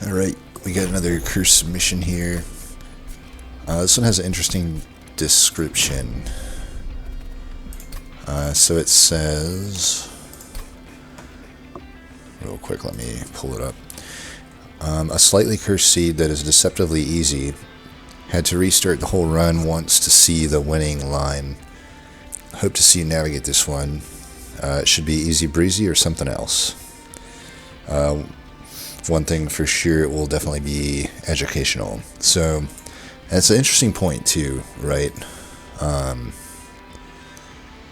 Alright, we got another curse submission here. This one has an interesting description. So it says... Real quick, let me pull it up. A slightly cursed seed that is deceptively easy. Had to restart the whole run once to see the winning line. Hope to see you navigate this one. It should be easy breezy or something else. One thing for sure, it will definitely be educational. So that's an interesting point too, right?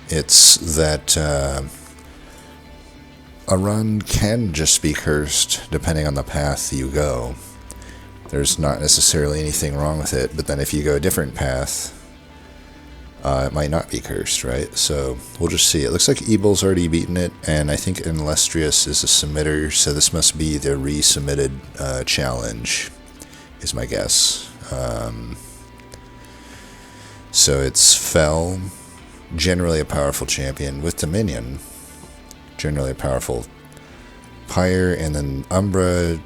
It's that a run can just be cursed depending on the path you go. There's not necessarily anything wrong with it, but then if you go a different path, it might not be cursed, right? So we'll just see. It looks like Evil's already beaten it, and I think Illustrious is a submitter, so this must be the resubmitted challenge, is my guess. So it's Fel, generally a powerful champion, with Dominion, generally a powerful Pyre, and then Umbra.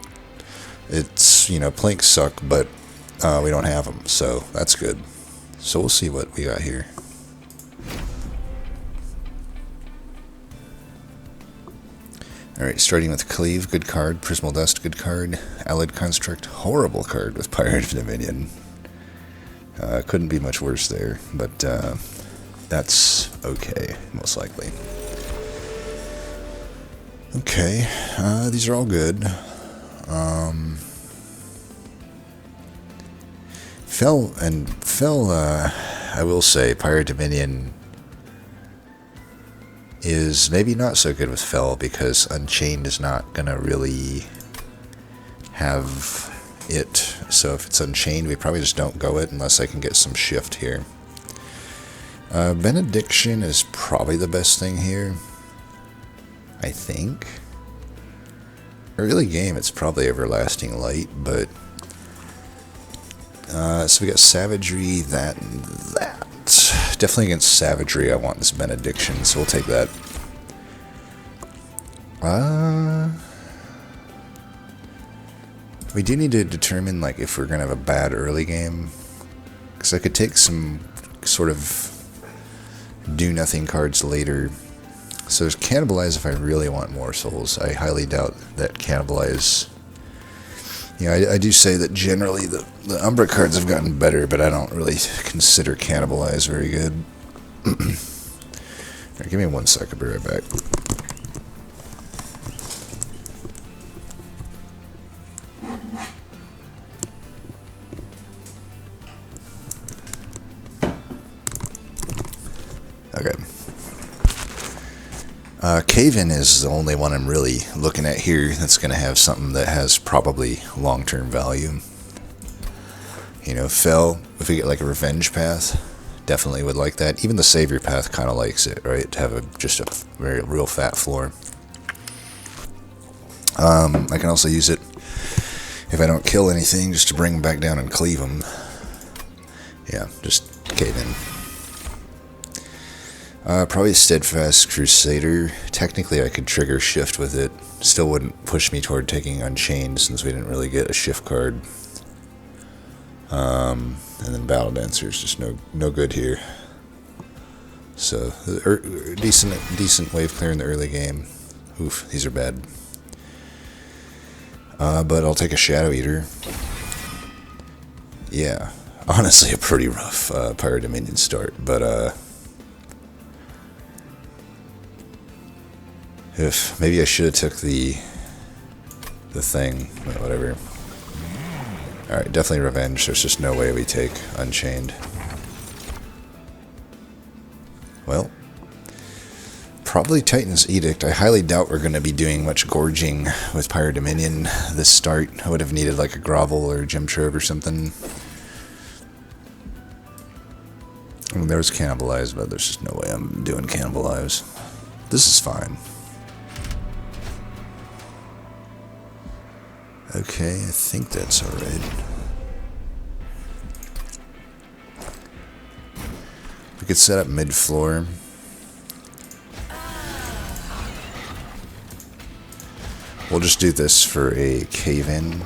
It's, Plinks suck, but we don't have them, so that's good. So we'll see what we got here. Alright, starting with Cleave, good card. Prismal Dust, good card. Allied Construct, horrible card with Pirate of Dominion. Couldn't be much worse there, but that's okay, most likely. Okay, these are all good. Fel, I will say, Pirate Dominion is maybe not so good with Fel because Unchained is not going to really have it. So if it's Unchained, we probably just don't go it unless I can get some shift here. Benediction is probably the best thing here, I think. Early game, it's probably Everlasting Light, but... so we got Savagery, that, and that. Definitely against Savagery, I want this Benediction, so we'll take that. We do need to determine, if we're going to have a bad early game. Because I could take some sort of do-nothing cards later. So there's Cannibalize if I really want more souls. I highly doubt that Cannibalize... I do say that generally the Umbra cards have gotten better, but I don't really consider Cannibalize very good. Alright, give me 1 second, I'll be right back. Okay. Cave-In is the only one I'm really looking at here that's going to have something that has probably long-term value. Fel, if we get a Revenge Path, definitely would like that. Even the Savior Path kind of likes it, right? To have just a very real fat floor. I can also use it if I don't kill anything, just to bring them back down and cleave them. Yeah, just Cave-In. Probably Steadfast Crusader. Technically, I could trigger Shift with it. Still wouldn't push me toward taking Unchained, since we didn't really get a Shift card. And then Battle Dancer is just no good here. So, decent wave clear in the early game. Oof, these are bad. But I'll take a Shadow Eater. Yeah, honestly, a pretty rough Pirate Dominion start, but if maybe I should have took the thing, but whatever. Alright, definitely Revenge. There's just no way we take Unchained. Well, probably Titan's Edict. I highly doubt we're going to be doing much gorging with Pirate Dominion this start. I would have needed a Grovel or Gem Trove or something. I mean, there was Cannibalize, but there's just no way I'm doing Cannibalize. This is fine. Okay, I think that's alright. We could set up mid-floor. We'll just do this for a cave-in.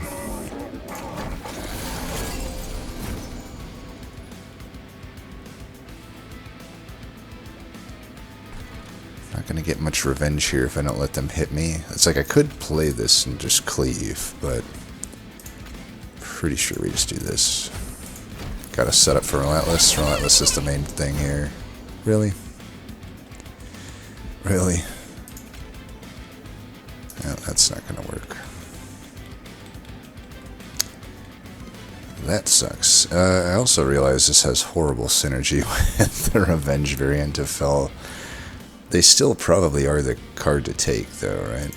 not going to get much revenge here if I don't let them hit me. It's like I could play this and just cleave, but pretty sure we just do this. Got to set up for relentless. Relentless is the main thing here. Really? Really? No, that's not going to work. That sucks. I also realize this has horrible synergy with the revenge variant of Fel. They still probably are the card to take, though, right?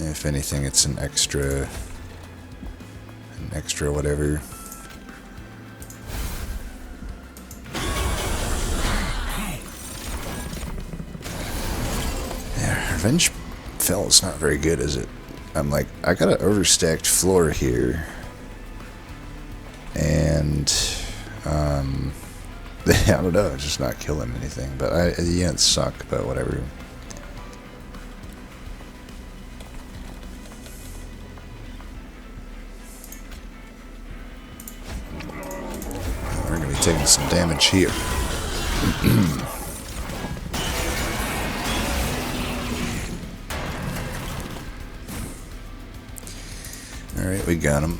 If anything, it's an extra whatever. Yeah, Revenge Fel is not very good, is it? I'm like, I got an overstacked floor here. And, I don't know, it's just not killing anything. But the units suck, but whatever. We're going to be taking some damage here. Alright, we got him.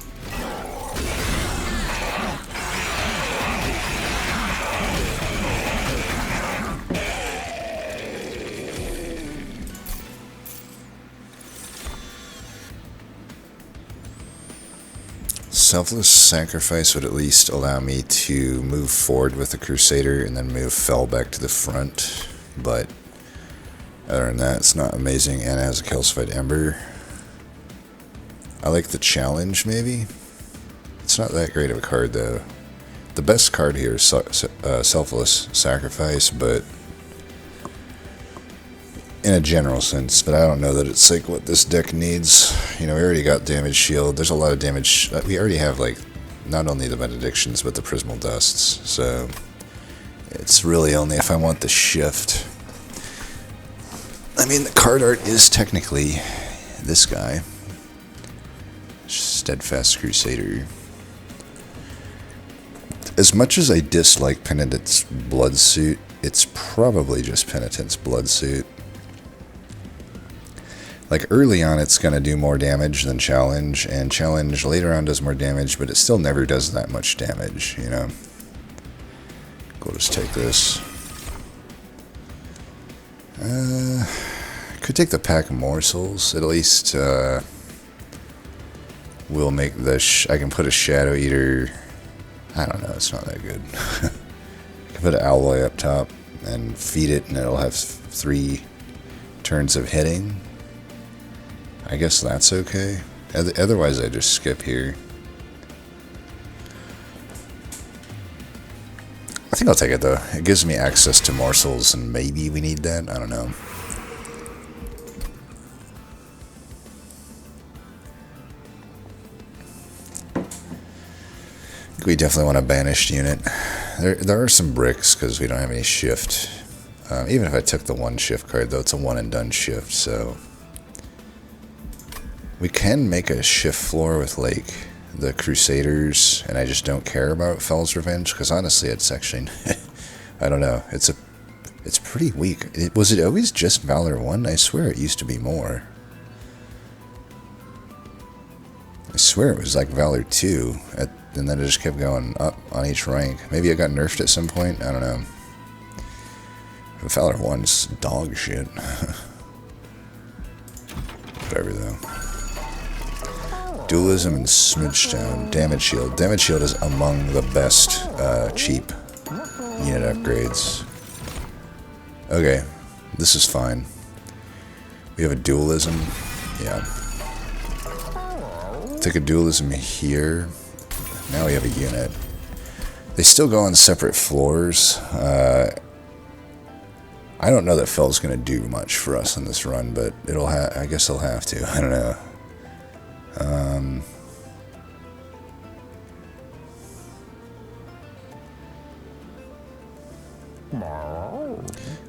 Selfless Sacrifice would at least allow me to move forward with the Crusader and then move Fel back to the front, but other than that, it's not amazing. And it has a Calcified Ember. I like the challenge, maybe. It's not that great of a card, though. The best card here is Selfless Sacrifice, but in a general sense, but I don't know that it's like what this deck needs. You know, we already got Damage Shield. There's a lot of damage. We already have, like, not only the Benedictions, but the Prismal Dusts. So, it's really only if I want the shift. I mean, the card art is technically this guy. Steadfast Crusader. As much as I dislike Penitent's Bloodsuit, it's probably just Penitent's Bloodsuit. Like, early on, it's going to do more damage than Challenge, and Challenge later on does more damage, but it still never does that much damage, you know? We'll just take this. Could take the Pack of Morsels. At least, we'll make the... I can put a Shadow Eater... I don't know, it's not that good. I can put an Alloy up top and feed it, and it'll have 3 turns of hitting. I guess that's okay. Otherwise, I just skip here. I think I'll take it, though. It gives me access to morsels, and maybe we need that. I don't know. We definitely want a banished unit. There are some bricks, because we don't have any shift. Even if I took the 1 shift card, though, it's a one-and-done shift, so... We can make a shift floor with, like, the Crusaders, and I just don't care about Fel's Revenge, because honestly, it's actually, I don't know, it's pretty weak. Was it always just Valor 1? I swear it used to be more. I swear it was like Valor 2, and then it just kept going up on each rank. Maybe it got nerfed at some point, I don't know. Valor 1's dog shit. Whatever, though. Dualism and Smidgestone. Damage Shield. Damage Shield is among the best cheap unit upgrades. Okay, this is fine. We have a Dualism. Yeah. Take a Dualism here. Now we have a unit. They still go on separate floors. I don't know that Fel's going to do much for us in this run, but I guess he'll have to. I don't know.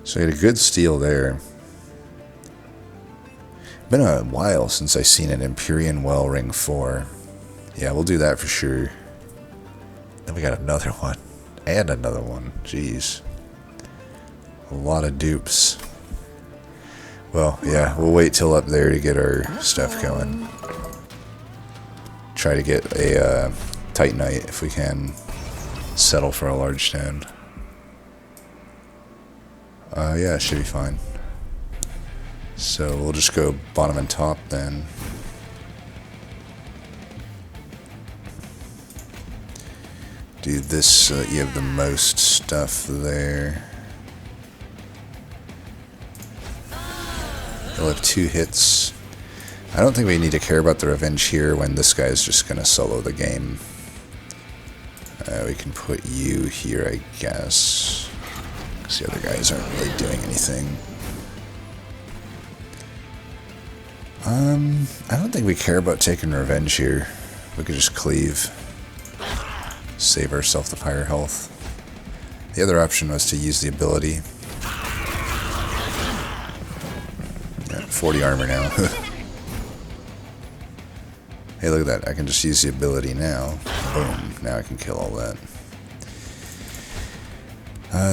So he had a good steal there. Been a while since I've seen an Empyrean Well Ring 4. Yeah, we'll do that for sure. Then we got another one. And another one. Jeez. A lot of dupes. Well, yeah, we'll wait till up there to get our stuff going. Try to get a Titanite if we can. Settle for a large stone. Yeah, it should be fine. So we'll just go bottom and top then. Do this so that you have the most stuff there. You'll have 2 hits. I don't think we need to care about the revenge here when this guy's just going to solo the game. We can put you here, I guess. Because the other guys aren't really doing anything. I don't think we care about taking revenge here. We could just cleave. Save ourselves the fire health. The other option was to use the ability. Yeah, 40 armor now. Hey, look at that. I can just use the ability now. Boom. Now I can kill all that.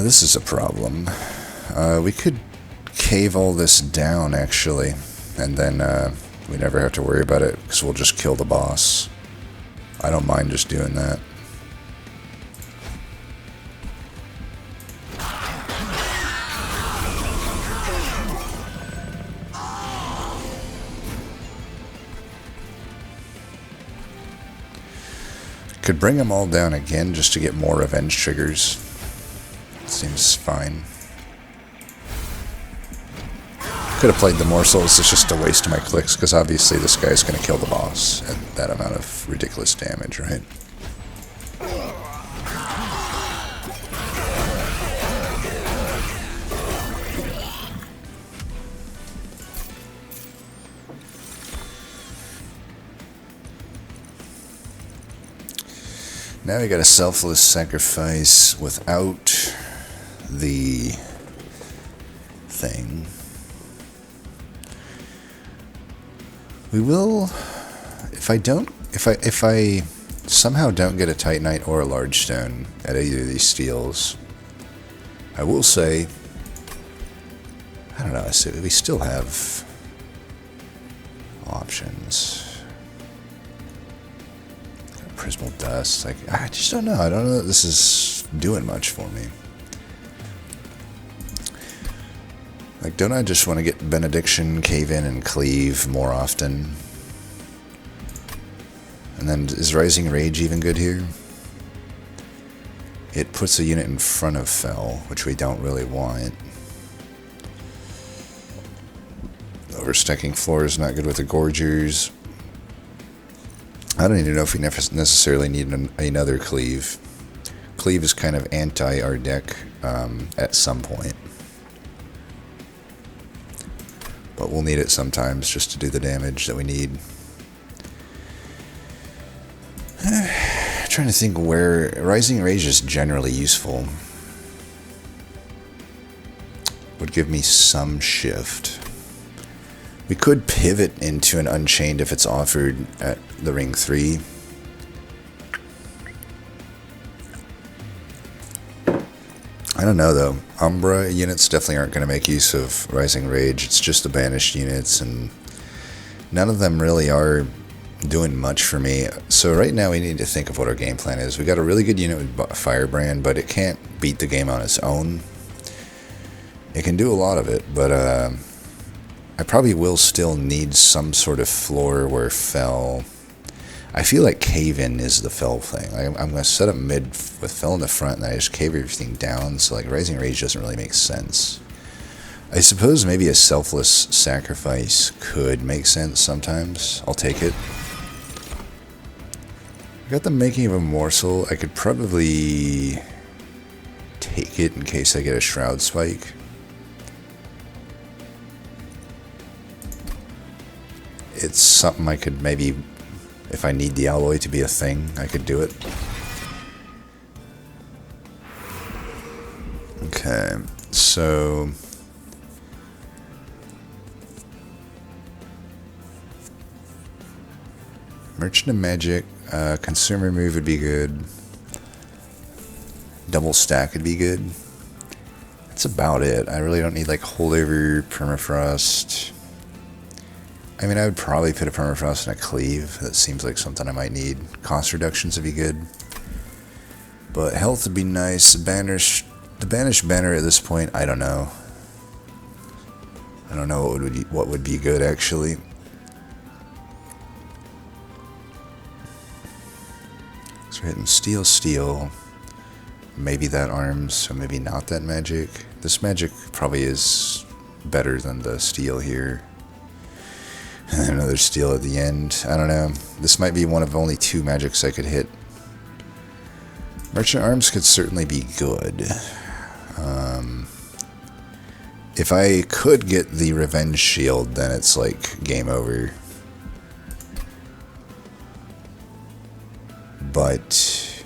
This is a problem. We could cave all this down, actually. And then we never have to worry about it, because we'll just kill the boss. I don't mind just doing that. Could bring them all down again just to get more revenge triggers. Seems fine. Could have played the morsels. It's just a waste of my clicks because obviously this guy's going to kill the boss at that amount of ridiculous damage, right? Now we got a selfless sacrifice without the thing. We will, if I somehow don't get a Titanite or a large stone at either of these steals, I will say, I don't know, we still have options. Prismal dust, like, I just don't know. I don't know that this is doing much for me. Like, don't I just want to get Benediction, Cave In, and Cleave more often? And then, is Rising Rage even good here? It puts a unit in front of Fell, which we don't really want. Overstacking floor is not good with the Gorgers. I don't even know if we necessarily need another Cleave. Cleave is kind of anti our deck at some point. But we'll need it sometimes just to do the damage that we need. Trying to think where Rising Rage is generally useful. Would give me some shift. We could pivot into an Unchained if it's offered at the Ring 3. I don't know though. Umbra units definitely aren't going to make use of Rising Rage. It's just the banished units, and none of them really are doing much for me. So right now we need to think of what our game plan is. We got a really good unit with Firebrand, but it can't beat the game on its own. It can do a lot of it, but I probably will still need some sort of floor where Fell... I feel like Cave In is the Fell thing. Like, I'm going to set up mid with Fell in the front, and then I just cave everything down, so like Rising Rage doesn't really make sense. I suppose maybe a selfless sacrifice could make sense sometimes. I'll take it. I got the making of a morsel. I could probably take it in case I get a Shroud Spike. It's something I could maybe, if I need the alloy to be a thing, I could do it. Okay, so Merchant of Magic, consumer move would be good. Double stack would be good. That's about it. I really don't need like holdover, permafrost. I mean, I would probably put a permafrost and a cleave. That seems like something I might need. Cost reductions would be good. But health would be nice. The banished banner at this point, I don't know. I don't know what would be good actually. So we're hitting steel. Maybe that arms, so maybe not that magic. This magic probably is better than the steel here. And another steel at the end. I don't know. This might be one of only 2 magics I could hit. Merchant Arms could certainly be good. If I could get the Revenge Shield, then it's like game over. But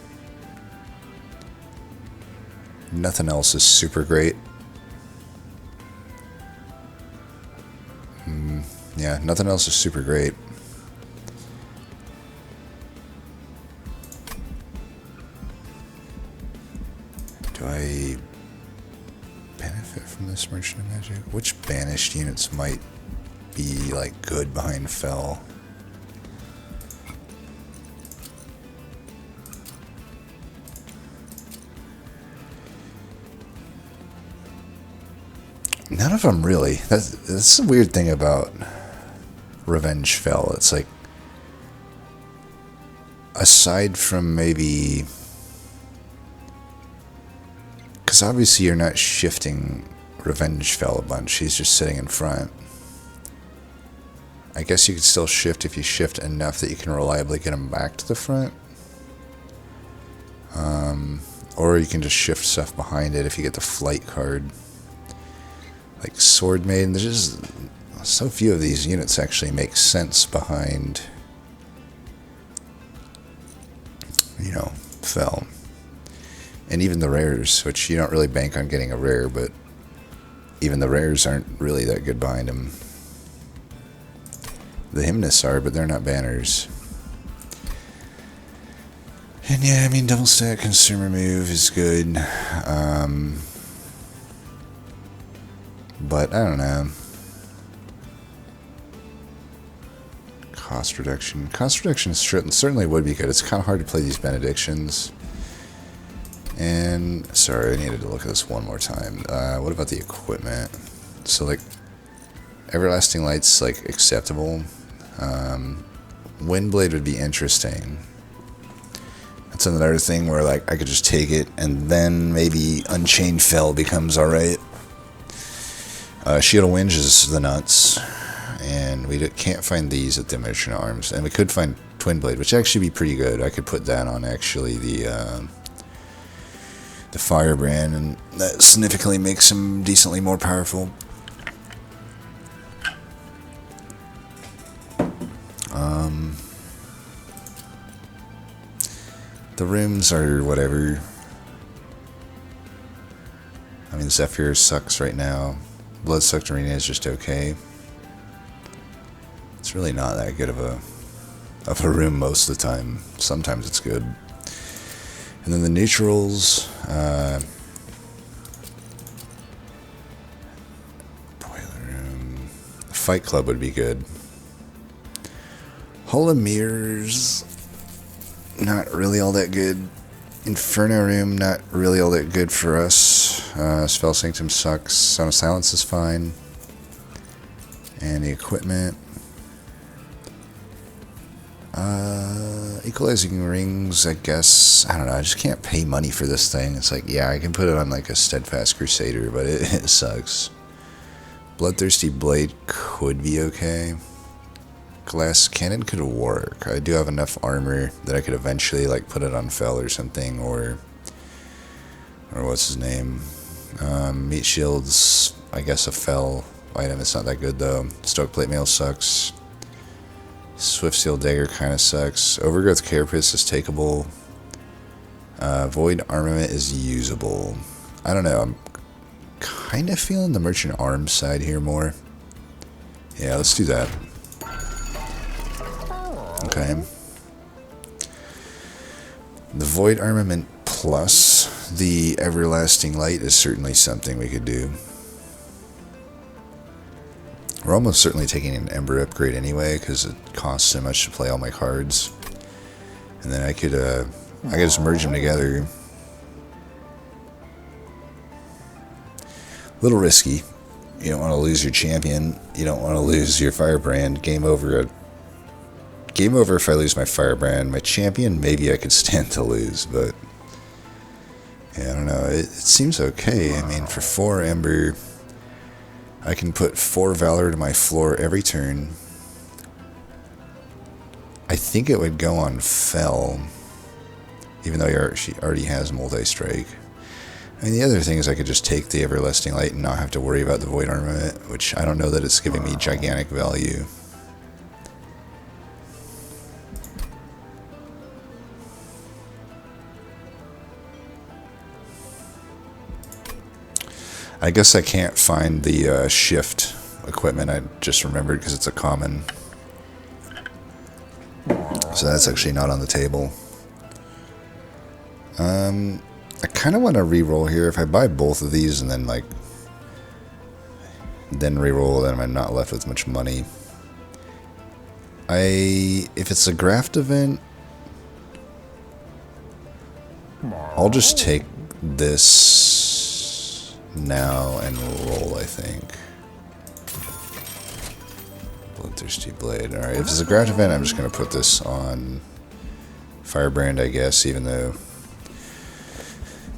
nothing else is super great. Yeah, nothing else is super great. Do I benefit from this Merchant of Magic? Which banished units might be like good behind Fel? None of them really. That's the weird thing about Revenge Fel. It's like, aside from maybe, because obviously you're not shifting Revenge Fel a bunch. He's just sitting in front. I guess you could still shift if you shift enough that you can reliably get him back to the front. Or you can just shift stuff behind it if you get the flight card. Like Sword Maiden, there's just so few of these units actually make sense behind, you know, Fel. And even the rares, which you don't really bank on getting a rare, but even the rares aren't really that good behind them. The Hymnists are, but they're not banners. And yeah, I mean, double stack consumer move is good. But I don't know. Cost reduction. Cost reduction certainly would be good. It's kind of hard to play these benedictions. And sorry, I needed to look at this one more time. What about the equipment? So like, Everlasting Light's like acceptable. Windblade would be interesting. That's another thing where like I could just take it and then maybe Unchained Fel becomes alright. Shield of Winds is the nuts, and we can't find these at the Merchant Arms, and we could find Twin Blade, which actually be pretty good. I could put that on actually the Firebrand, and that significantly makes him decently more powerful. The rooms are whatever. I mean, Zephyr sucks right now. Bloodsucked Arena is just okay. It's really not that good of a room most of the time. Sometimes it's good. And then the neutrals, Boiler Room, Fight Club would be good. Hall of Mirrors, not really all that good. Inferno Room, not really all that good for us. Spell Sanctum sucks. Son of Silence is fine. And the equipment. Equalizing Rings, I guess. I don't know, I just can't pay money for this thing. It's like, yeah, I can put it on like a Steadfast Crusader, but it sucks. Bloodthirsty Blade could be okay. Glass Cannon could work. I do have enough armor that I could eventually like put it on Fel or something, or what's his name? Meat Shields, I guess a Fel item. It's not that good though. Stoke Plate Mail sucks. Swift Steel Dagger kind of sucks. Overgrowth Carapace is takeable. Void Armament is usable. I don't know. I'm kind of feeling the Merchant Arms side here more. Yeah, let's do that. Okay. The Void Armament plus the Everlasting Light is certainly something we could do. We're almost certainly taking an Ember upgrade anyway, because it costs so much to play all my cards. And then I could just merge them together. A little risky. You don't want to lose your champion. You don't want to lose your Firebrand. Game over. Game over if I lose my Firebrand. My champion, maybe I could stand to lose, but yeah, I don't know. It seems okay. I mean, for 4 Ember, I can put 4 Valor to my floor every turn. I think it would go on Fell, even though she already has multi-strike. I mean, the other thing is I could just take the Everlasting Light and not have to worry about the Void Armament, which I don't know that it's giving me gigantic value. I guess I can't find the shift equipment. I just remembered because it's a common. So that's actually not on the table. I kind of want to re-roll here. If I buy both of these and then then re-roll, then I'm not left with much money. If it's a graft event, I'll just take this now and roll, I think. Bloodthirsty Blade. Alright, if it's a graft event, I'm just going to put this on Firebrand, I guess, even though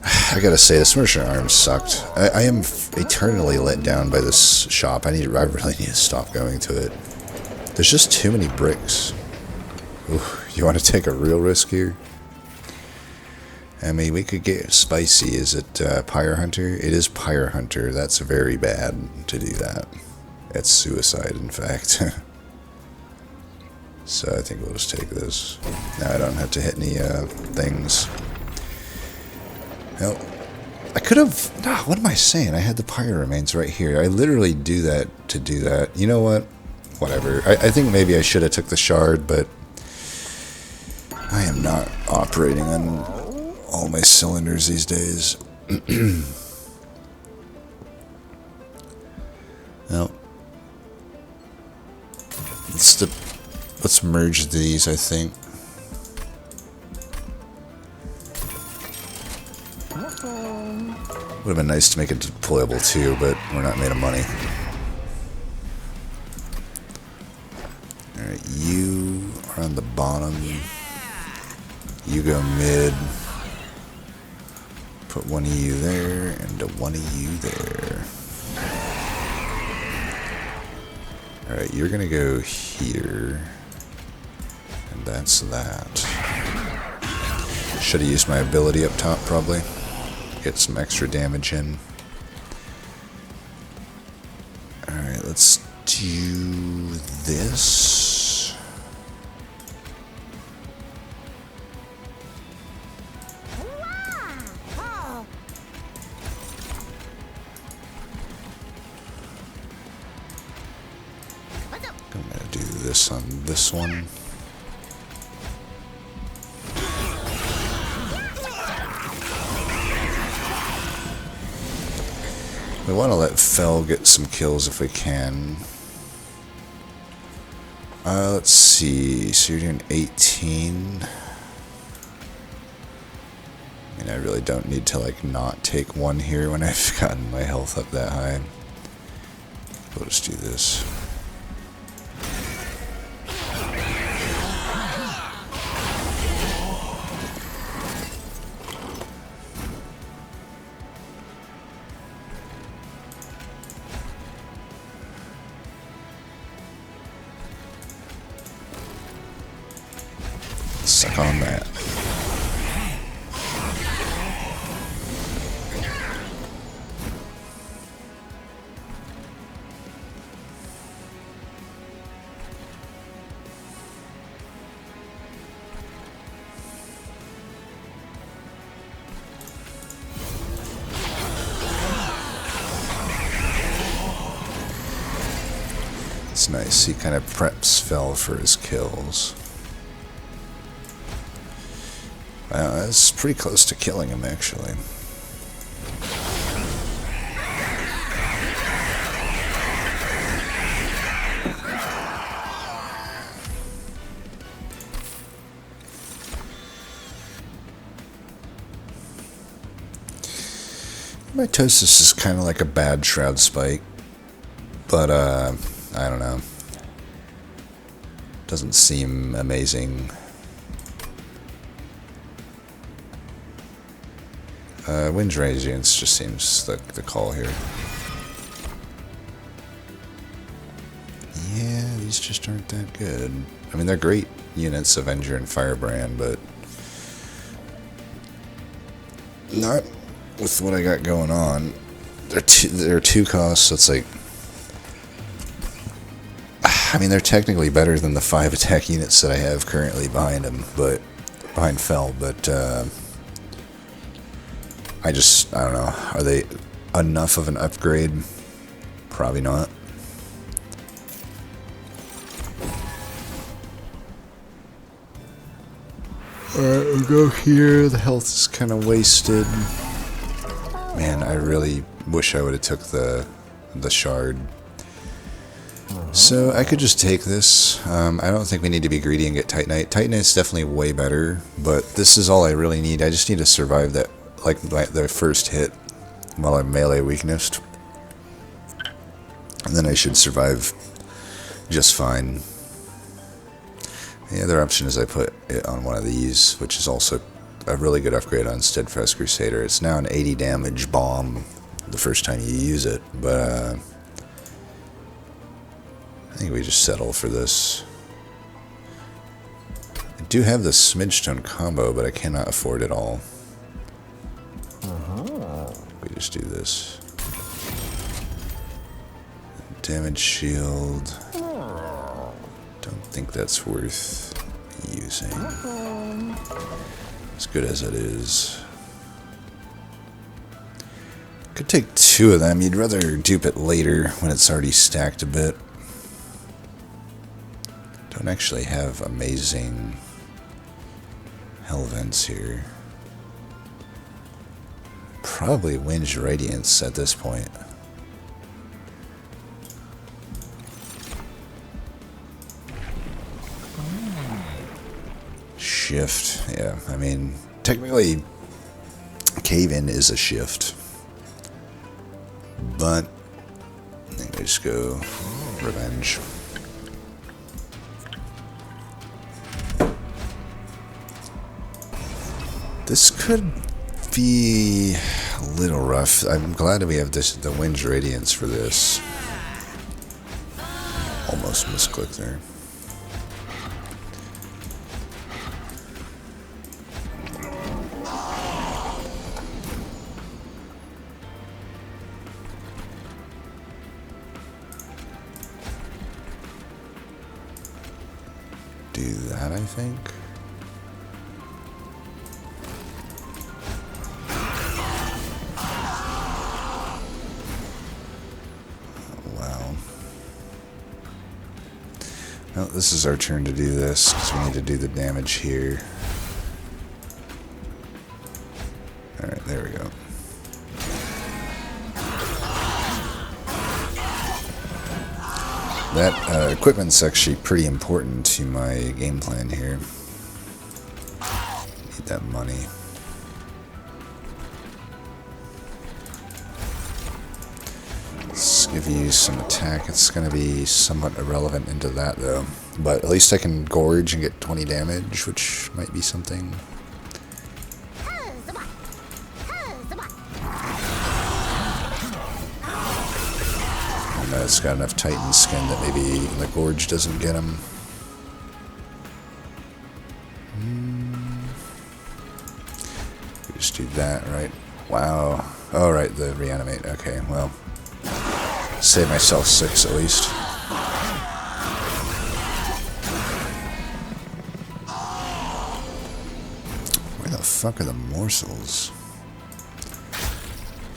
I gotta say, the Merchant Arms sucked. I am eternally let down by this shop. I really need to stop going to it. There's just too many bricks. Ooh, you want to take a real risk here? I mean, we could get spicy. Is it Pyre Hunter? It is Pyre Hunter. That's very bad to do that. It's suicide, in fact. So I think we'll just take this. Now I don't have to hit any things. Well, I could have... Nah, what am I saying? I had the Pyre Remains right here. I literally do that to do that. You know what? Whatever. I think maybe I should have took the shard, but I am not operating on all my cylinders these days. Well, let's merge these, I think. Would have been nice to make it deployable too, but we're not made of money. Alright, you are on the bottom. You go mid. Put one of you there, and one of you there. Alright, you're gonna go here. And that's that. Should have used my ability up top, probably. Get some extra damage in. Alright, let's do this. I'm gonna do this on this one. We want to let Fell get some kills if we can. Let's see. So you're doing 18. I mean, I really don't need to, like, not take one here when I've gotten my health up that high. We'll just do this. Suck on that. It's nice. He kind of preps Fell for his kills. That's pretty close to killing him, actually. Mitosis is kind of like a bad Shroud Spike, but I don't know. Doesn't seem amazing. Wind's Radiance just seems like the call here. Yeah, these just aren't that good. I mean, they're great units, Avenger and Firebrand, but not with what I got going on. They're two costs, so it's like, I mean, they're technically better than the 5 attack units that I have currently behind them, but behind Fel, but I don't know. Are they enough of an upgrade? Probably not. Alright, we'll go here. The health is kind of wasted. Man, I really wish I would have took the shard. So I could just take this. I don't think we need to be greedy and get Titanite. Titanite's definitely way better, but this is all I really need. I just need to survive that, like the first hit while I'm melee weaknessed. And then I should survive just fine. The other option is I put it on one of these, which is also a really good upgrade on Steadfast Crusader. It's now an 80 damage bomb the first time you use it, but I think we just settle for this. I do have the Smidgestone combo, but I cannot afford it all. We just do this. Damage shield. Don't think that's worth using. As good as it is. Could take 2 of them. You'd rather dupe it later when it's already stacked a bit. Don't actually have amazing hell vents here. Probably Wind's Radiance at this point. Shift, yeah. I mean, technically, Cave-In is a shift. But, I think we just go Revenge. This could be a little rough. I'm glad that we have the Wind's Radiance for this. Almost misclicked there. Do that, I think. Wow. Well, this is our turn to do this, because we need to do the damage here. Alright, there we go. That equipment's actually pretty important to my game plan here. Need that money. Let's give you some attack. It's going to be somewhat irrelevant into that though. But at least I can gorge and get 20 damage, which might be something. It's got enough Titan skin that maybe the gorge doesn't get him. We just do that, right? Wow. Oh, right, the reanimate. Okay, well. Save myself 6 at least. Where the fuck are the morsels?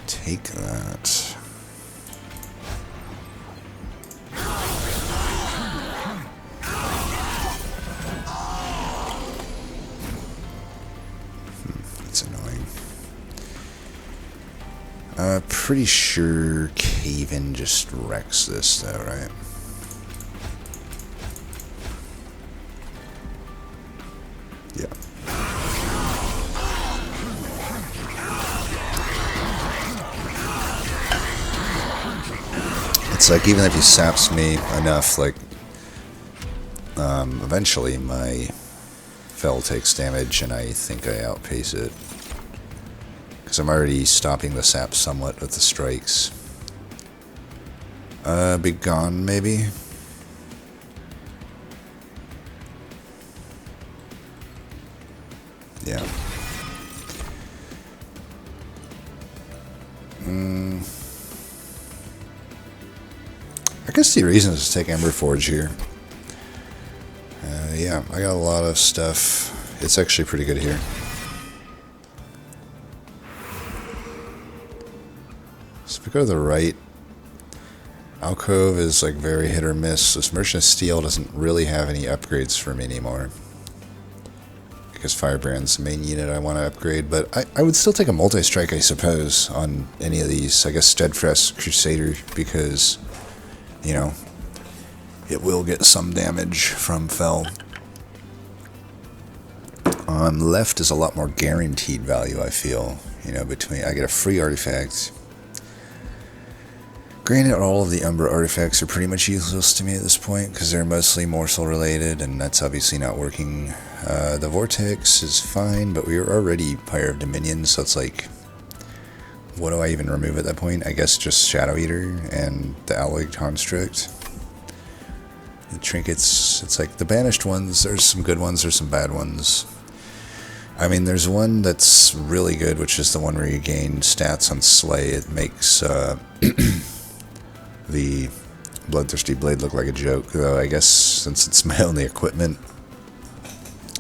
Take that. That's annoying. Pretty sure Cave-In just wrecks this though, right? Yeah. It's like, even if he saps me enough, like, eventually my Fel takes damage, and I think I outpace it. Because I'm already stopping the sap somewhat with the strikes. Be gone, maybe? Yeah. I guess the reason is to take Ember Forge here. Yeah, I got a lot of stuff. It's actually pretty good here. So if we go to the right, Alcove is like very hit or miss. This Merchant of Steel doesn't really have any upgrades for me anymore. Because Firebrand's the main unit I want to upgrade, but I would still take a multi-strike, I suppose, on any of these. I guess Steadfast Crusader, because, you know, it will get some damage from Fel. Left is a lot more guaranteed value, I feel. You know, between, I get a free artifact. Granted, all of the Umbra artifacts are pretty much useless to me at this point, because they're mostly morsel related, and that's obviously not working. The Vortex is fine, but we are already Pyre of Dominion, so it's like, what do I even remove at that point? I guess just Shadow Eater and the Alloyed Construct. The trinkets, it's like the banished ones, there's some good ones, there's some bad ones. I mean, there's one that's really good, which is the one where you gain stats on Slay. It makes the Bloodthirsty Blade look like a joke, though I guess since it's my only equipment,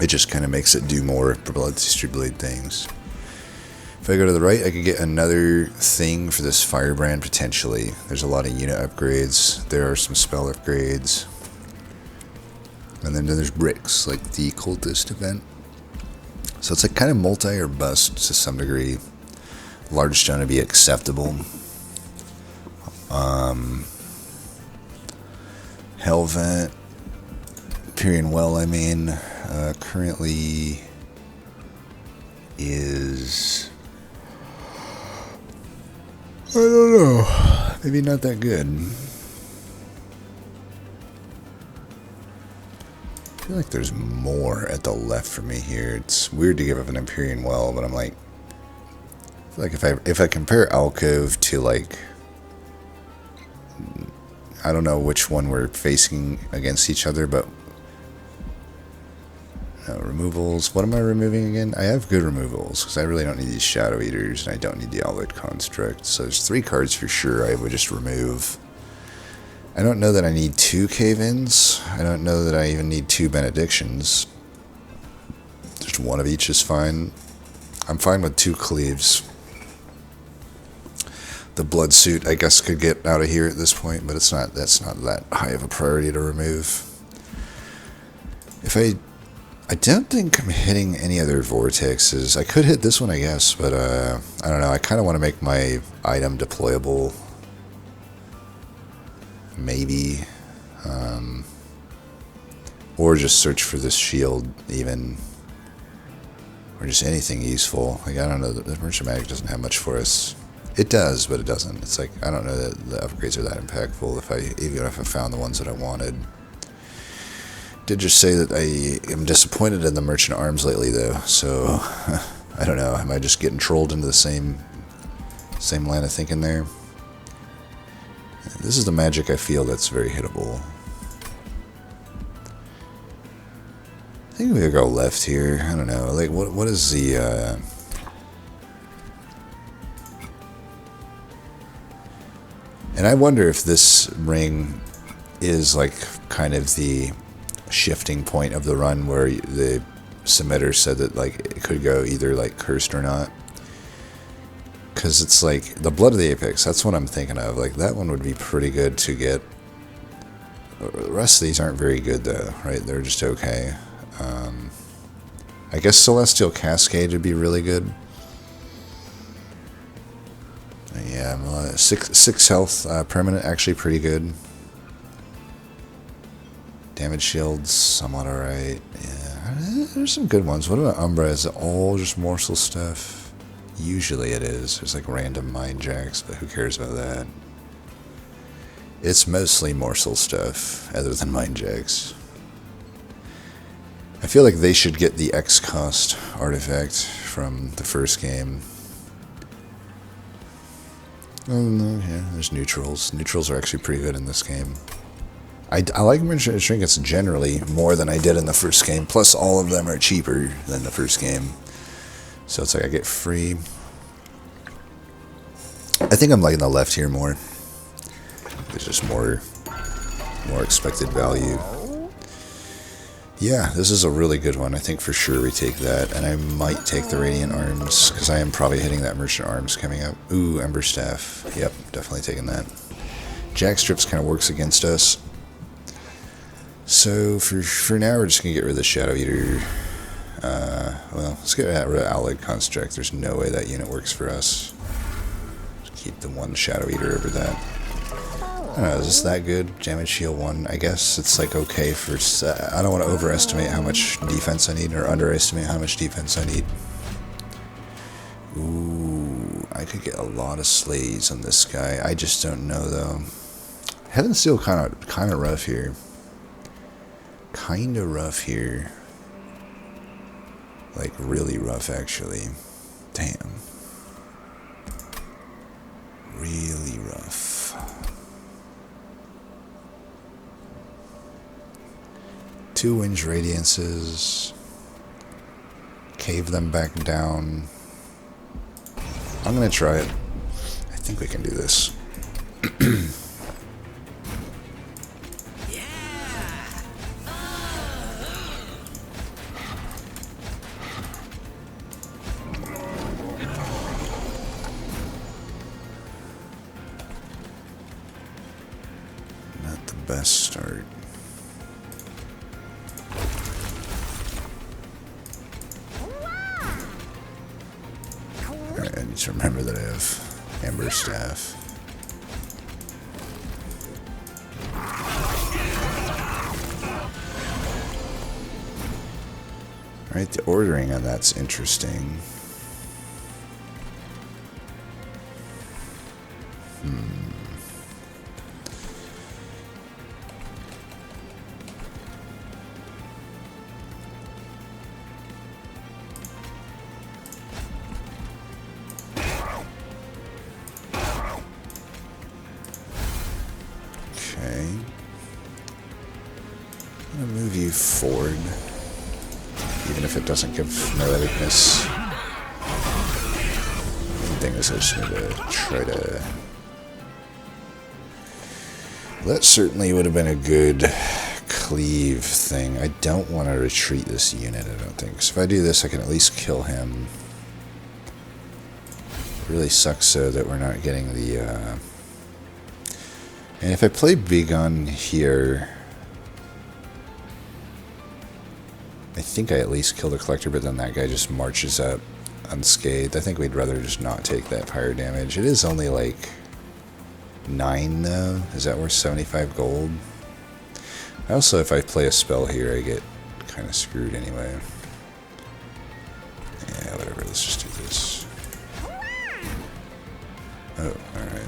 it just kind of makes it do more Bloodthirsty Blade things. If I go to the right, I could get another thing for this Firebrand, potentially. There's a lot of unit upgrades. There are some spell upgrades. And then there's bricks, like the Cultist event. So it's like kind of multi or bust to some degree. Large stone to be acceptable. Hellvent, Empyrean Well, I mean, currently is, I don't know, maybe not that good. I feel like there's more at the left for me here. It's weird to give up an Empyrean Well, but I'm like, I feel like if I compare Alcove to, like, I don't know which one we're facing against each other, but removals. What am I removing again? I have good removals because I really don't need these Shadow Eaters, and I don't need the Alloyed Construct. So there's 3 cards for sure I would just remove. I don't know that I need 2 Cave-Ins. I don't know that I even need 2 Benedictions. Just one of each is fine. I'm fine with 2 Cleaves. The Blood Suit, I guess, could get out of here at this point, but it's not. That's not that high of a priority to remove. If I don't think I'm hitting any other vortexes. I could hit this one, I guess, but I don't know. I kind of want to make my item deployable. Maybe, or just search for this shield, even, or just anything useful. Like, I don't know. The Merchant Magic doesn't have much for us. It does, but it doesn't. It's like, I don't know that the upgrades are that impactful. Even if I found the ones that I wanted. Did just say that I am disappointed in the Merchant Arms lately, though. So I don't know. Am I just getting trolled into the same line of thinking there? This is the magic I feel that's very hittable. I think we'll go left here. I don't know. Like, what is the and I wonder if this ring is like kind of the shifting point of the run where the submitter said that like it could go either like cursed or not. Because it's like the Blood of the Apex, that's what I'm thinking of. Like, that one would be pretty good to get. The rest of these aren't very good though, right? They're just okay. I guess Celestial Cascade would be really good. damn. Six health, permanent, actually pretty good. Damage shields, somewhat alright. Yeah, there's some good ones. What about Umbra? Is it all just morsel stuff? Usually it is. There's like random mind jacks, but who cares about that? It's mostly morsel stuff, other than mind jacks. I feel like they should get the X cost artifact from the first game. Oh, no, yeah, there's neutrals. Neutrals are actually pretty good in this game. I like merchant trinkets generally more than I did in the first game. Plus, all of them are cheaper than the first game. So it's like I get free. I think I'm liking the left here more. There's just more expected value. Yeah, this is a really good one. I think for sure we take that. And I might take the Radiant Arms, because I am probably hitting that Merchant Arms coming up. Ooh, Ember Staff. Yep, definitely taking that. Jackstrips kind of works against us. So for now, we're just going to get rid of the Shadow Eater. Well, let's get rid of Allied Construct. There's no way that unit works for us. Just keep the one Shadow Eater over that. I don't know, is this that good? Damage shield 1, I guess it's like okay for... I don't want to overestimate how much defense I need, or underestimate how much defense I need. Ooh, I could get a lot of slays on this guy. I just don't know, though. Heaven's Steel kind of rough here. Kind of rough here. Like, really rough, actually. Damn. Really rough. 2 Winds Radiances. Cave them back down. I'm gonna try it. I think we can do this. Not the best start. I need to remember that I have Ember Staff. Alright, the ordering on that's interesting. Okay. I'm gonna move you forward, even if it doesn't give melee weakness. The thing is, I just need to try to... That certainly would have been a good cleave thing. I don't want to retreat this unit, I don't think. So if I do this, I can at least kill him. It really sucks, though, that we're not getting the... And if I play Begun here, I think I at least kill the Collector, but then that guy just marches up unscathed. I think we'd rather just not take that fire damage. It is only like 9 though. Is that worth 75 gold? Also, if I play a spell here, I get kind of screwed anyway. Yeah, whatever. Let's just do this. Oh, alright.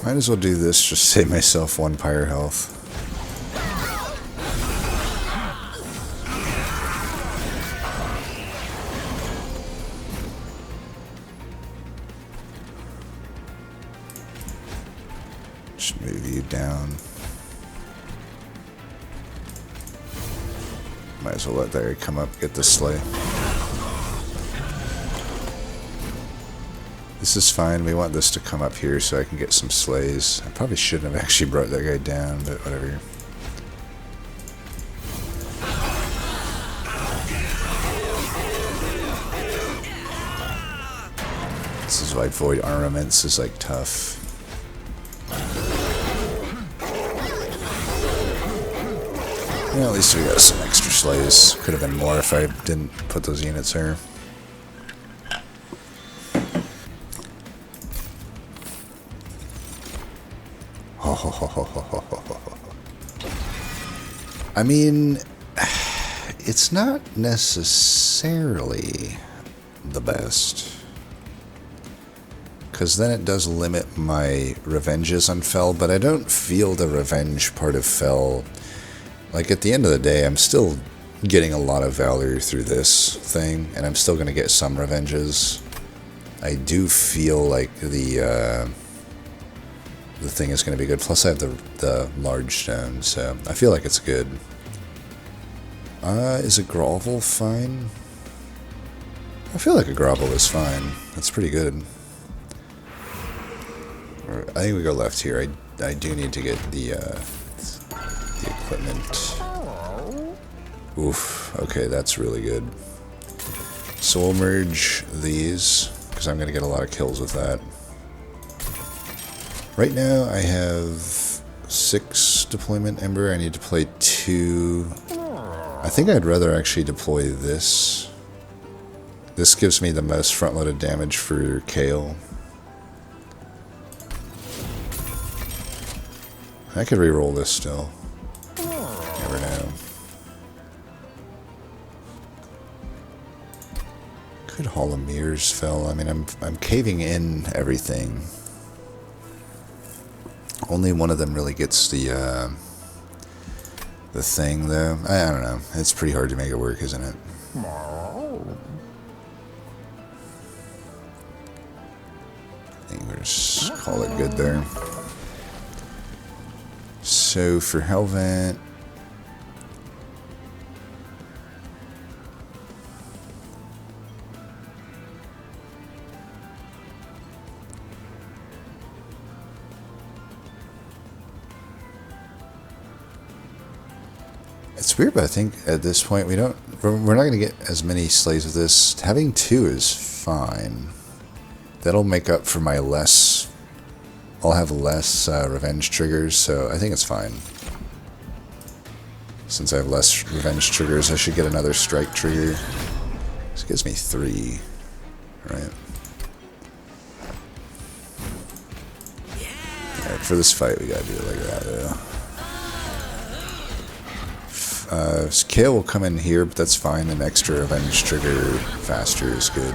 Might as well do this, just save myself 1 pyre health. Just move you down. Might as well let that come up, get the slay. This is fine. We want this to come up here so I can get some slays. I probably shouldn't have actually brought that guy down, but whatever. This is why Void Armaments is like tough. Yeah, at least we got some extra slays. Could have been more if I didn't put those units there. I mean, it's not necessarily the best. Because then it does limit my revenges on Fel, but I don't feel the revenge part of Fel. Like, at the end of the day, I'm still getting a lot of Valor through this thing, and I'm still going to get some revenges. I do feel like the thing is going to be good. Plus, I have the large stone, so I feel like it's good. Is a grovel fine? I feel like a grovel is fine. That's pretty good. I think we go left here. I do need to get the equipment. Oof. Okay, that's really good. So we'll merge these, because I'm going to get a lot of kills with that. Right now I have 6 deployment Ember. I need to play 2. I think I'd rather actually deploy this. This gives me the most front-loaded damage for Kale. I could re-roll this still. Never know. Could Hall of Mirrors Fel. I mean, I'm caving in everything. Only one of them really gets the thing, though. I don't know. It's pretty hard to make it work, isn't it? I think we'll just call it good there. So for Hellvent, it's weird, but I think at this point we're not going to get as many slays with this. Having 2 is fine. That'll make up for my less. I'll have less revenge triggers, so I think it's fine. Since I have less revenge triggers, I should get another strike trigger. This gives me 3, right? Alright, for this fight we gotta do it like that, though. Kale will come in here, but that's fine. An extra revenge trigger faster is good.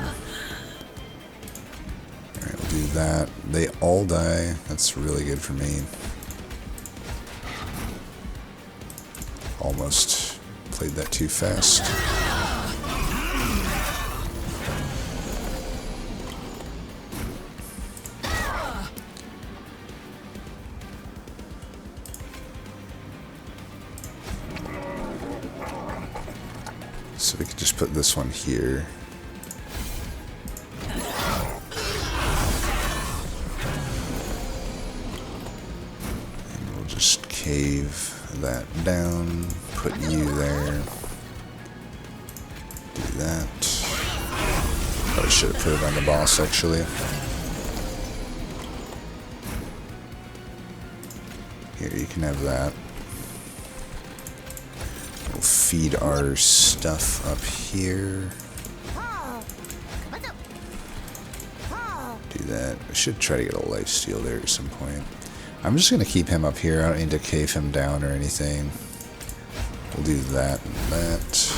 Alright, we'll do that. They all die. That's really good for me. Almost played that too fast. So we could just put this one here. And we'll just cave that down, put you there. Do that. Probably should have put it on the boss, actually. Here, you can have that. We'll feed our stuff up here. Do that. I should try to get a lifesteal there at some point. I'm just going to keep him up here. I don't need to cave him down or anything. We'll do that and that.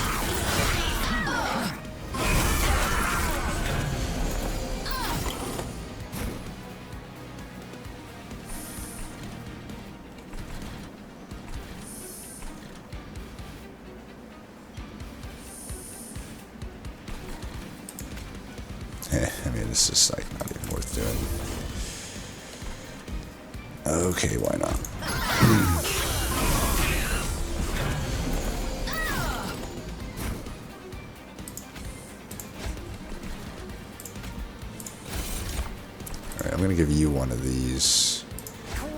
I mean, this is like not even worth doing. Okay, why not? Alright, I'm going to give you one of these.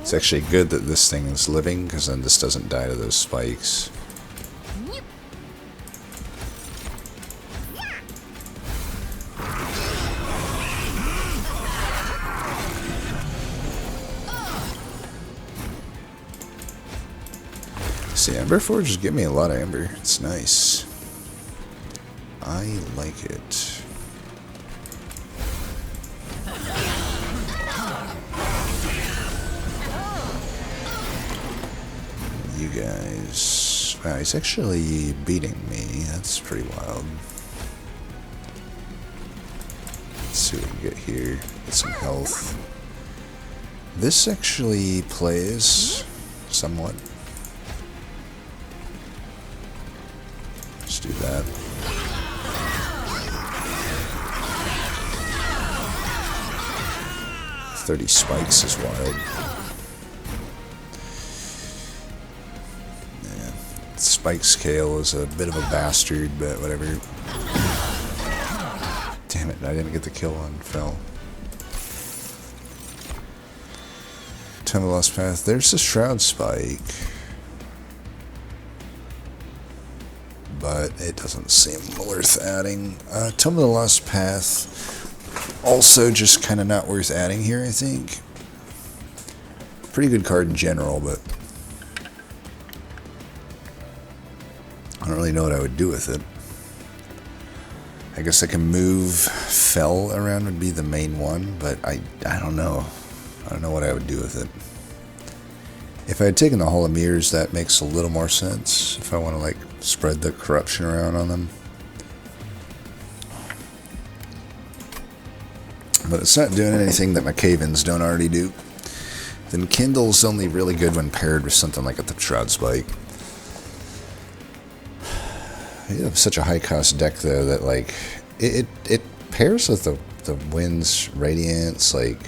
It's actually good that this thing is living, because then this doesn't die to those spikes. See, Ember Forges give me a lot of Ember. It's nice. I like it. You guys... Wow, he's actually beating me. That's pretty wild. Let's see what we can get here. Get some health. This actually plays somewhat. Let's do that. "30 spikes is wild." Yeah. Spike scale is a bit of a bastard, but whatever. Damn it, I didn't get the kill on Fell. Time of the Lost Path. There's the Shroud Spike. But it doesn't seem worth adding. Tome of the Lost Path, also just kind of not worth adding here, I think. Pretty good card in general, but I don't really know what I would do with it. I guess I can move Fell around would be the main one, but I don't know. I don't know what I would do with it. If I had taken the Hall of Mirrors, that makes a little more sense. If I want to, like, spread the corruption around on them. But it's not doing anything that my Cavens don't already do. Then Kindle's only really good when paired with something like a Shroud Spike. You have such a high-cost deck, though, that, like, it pairs with the Wind's Radiance, like...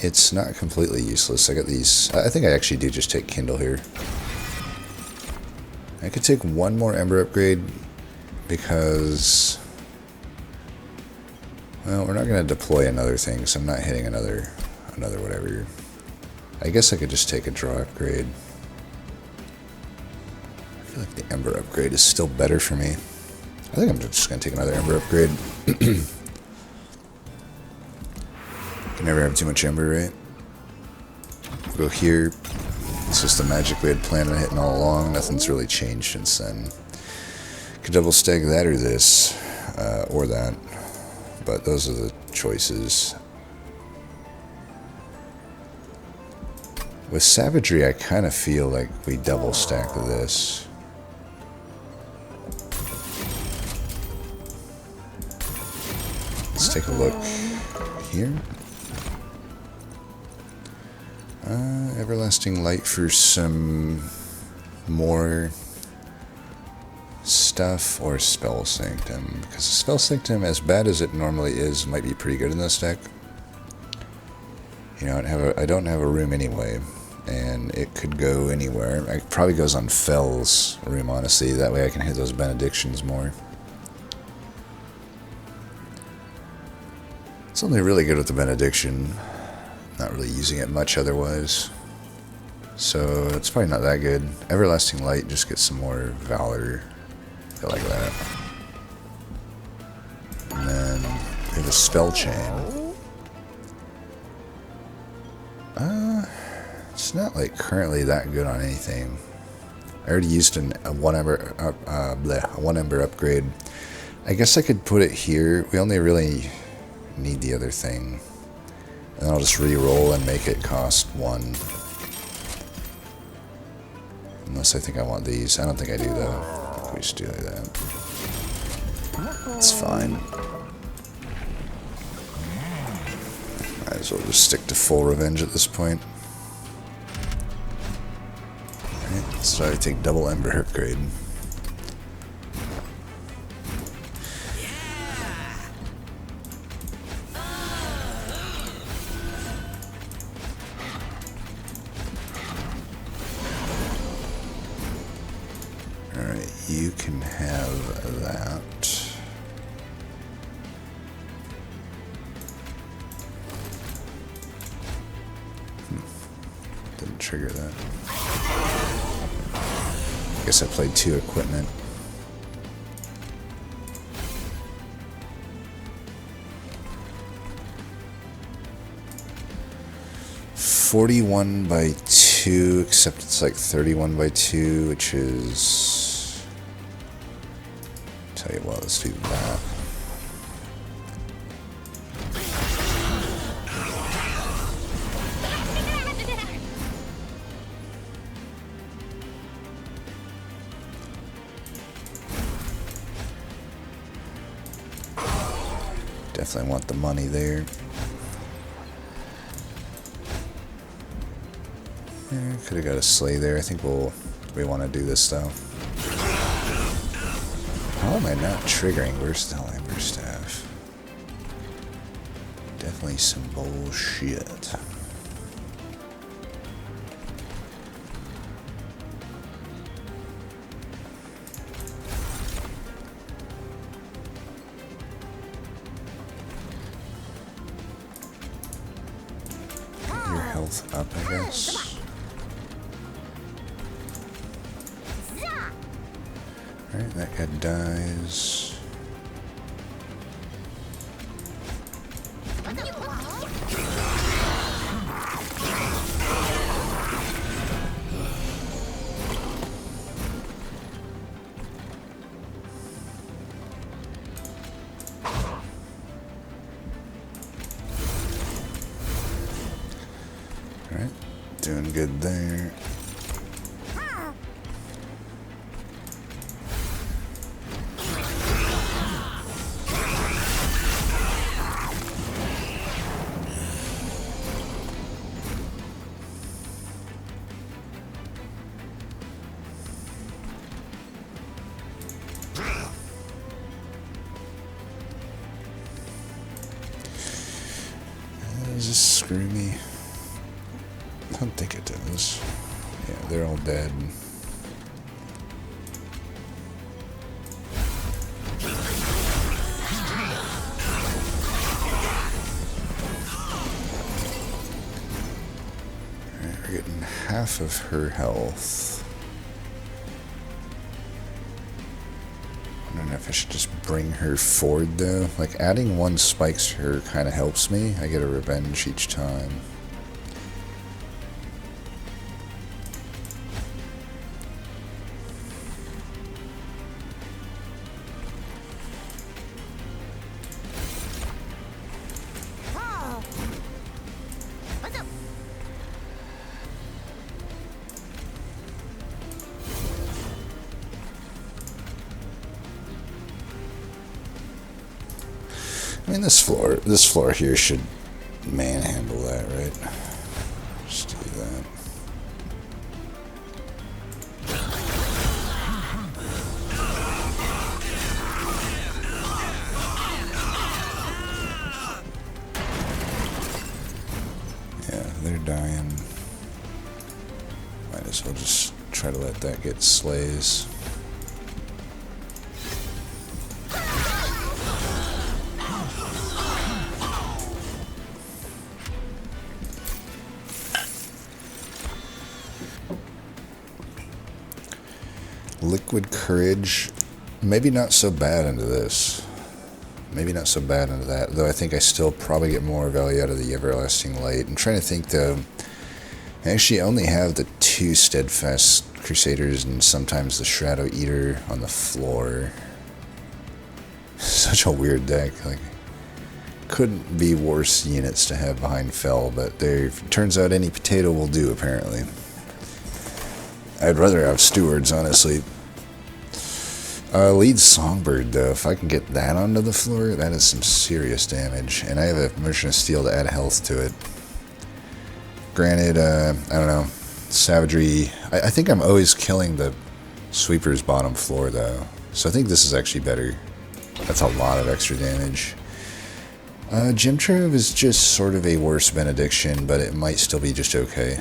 It's not completely useless. I got these... I think I actually do just take Kindle here. I could take one more Ember upgrade because... Well, we're not going to deploy another thing, so I'm not hitting another whatever. I guess I could just take a draw upgrade. I feel like the Ember upgrade is still better for me. I think I'm just going to take another Ember upgrade. Can never have too much Ember, right? We'll go here. It's just the magic we had planned on hitting all along. Nothing's really changed since then. Could double stack that or this, or that. But those are the choices. With Savagery, I kind of feel like we double stack this. Let's take a look here. Everlasting Light for some more stuff, or Spell Sanctum. Because the Spell Sanctum, as bad as it normally is, might be pretty good in this deck. You know, I don't have a room anyway, and it could go anywhere. It probably goes on Fell's room, honestly. That way I can hit those benedictions more. It's only really good with the benediction. Not really using it much otherwise. So it's probably not that good. Everlasting Light, just get some more Valor. I like that. And then we have a Spell Chain. It's not like currently that good on anything. I already used a one ember upgrade. I guess I could put it here. We only really need the other thing. And I'll just re-roll and make it cost 1. Unless I think I want these. I don't think I do, though. I think we just do like that. It's fine. Might as well just stick to full revenge at this point. Alright, so I take double Ember upgrade. Alright, you can have that. trigger that. I guess I played 2 equipment. (41/2), except it's like 31/2, which is... Tell you what, let's do that. Definitely want the money there. Could have got a sleigh there. I think we want to do this though. How am I not triggering Versatile Amber Staff? Definitely some bullshit. Get your health up, I guess. Alright, that guy dies. Alright, doing good there. Does this screw me? I don't think it does. Yeah, they're all dead. Alright, we're getting half of her health. I don't know if I should just bring her forward though. Like adding 1 spikes her kind of helps me. I get a revenge each time. I mean, this floor here should manhandle that, right? Just do that. Yeah, they're dying. Might as well just try to let that get slays. Liquid Courage, maybe not so bad into this. Maybe not so bad into that, though I think I still probably get more value out of the Everlasting Light. I'm trying to think though, I actually only have the 2 Steadfast Crusaders and sometimes the Shadow Eater on the floor. Such a weird deck, like, couldn't be worse units to have behind Fel, but there turns out any potato will do apparently. I'd rather have Stewards, honestly. Lead Songbird, though. If I can get that onto the floor, that is some serious damage. And I have a Merchant of Steel to add health to it. Granted, I don't know. Savagery. I think I'm always killing the Sweeper's bottom floor, though. So I think this is actually better. That's a lot of extra damage. Gem Trove is just sort of a worse benediction, but it might still be just okay.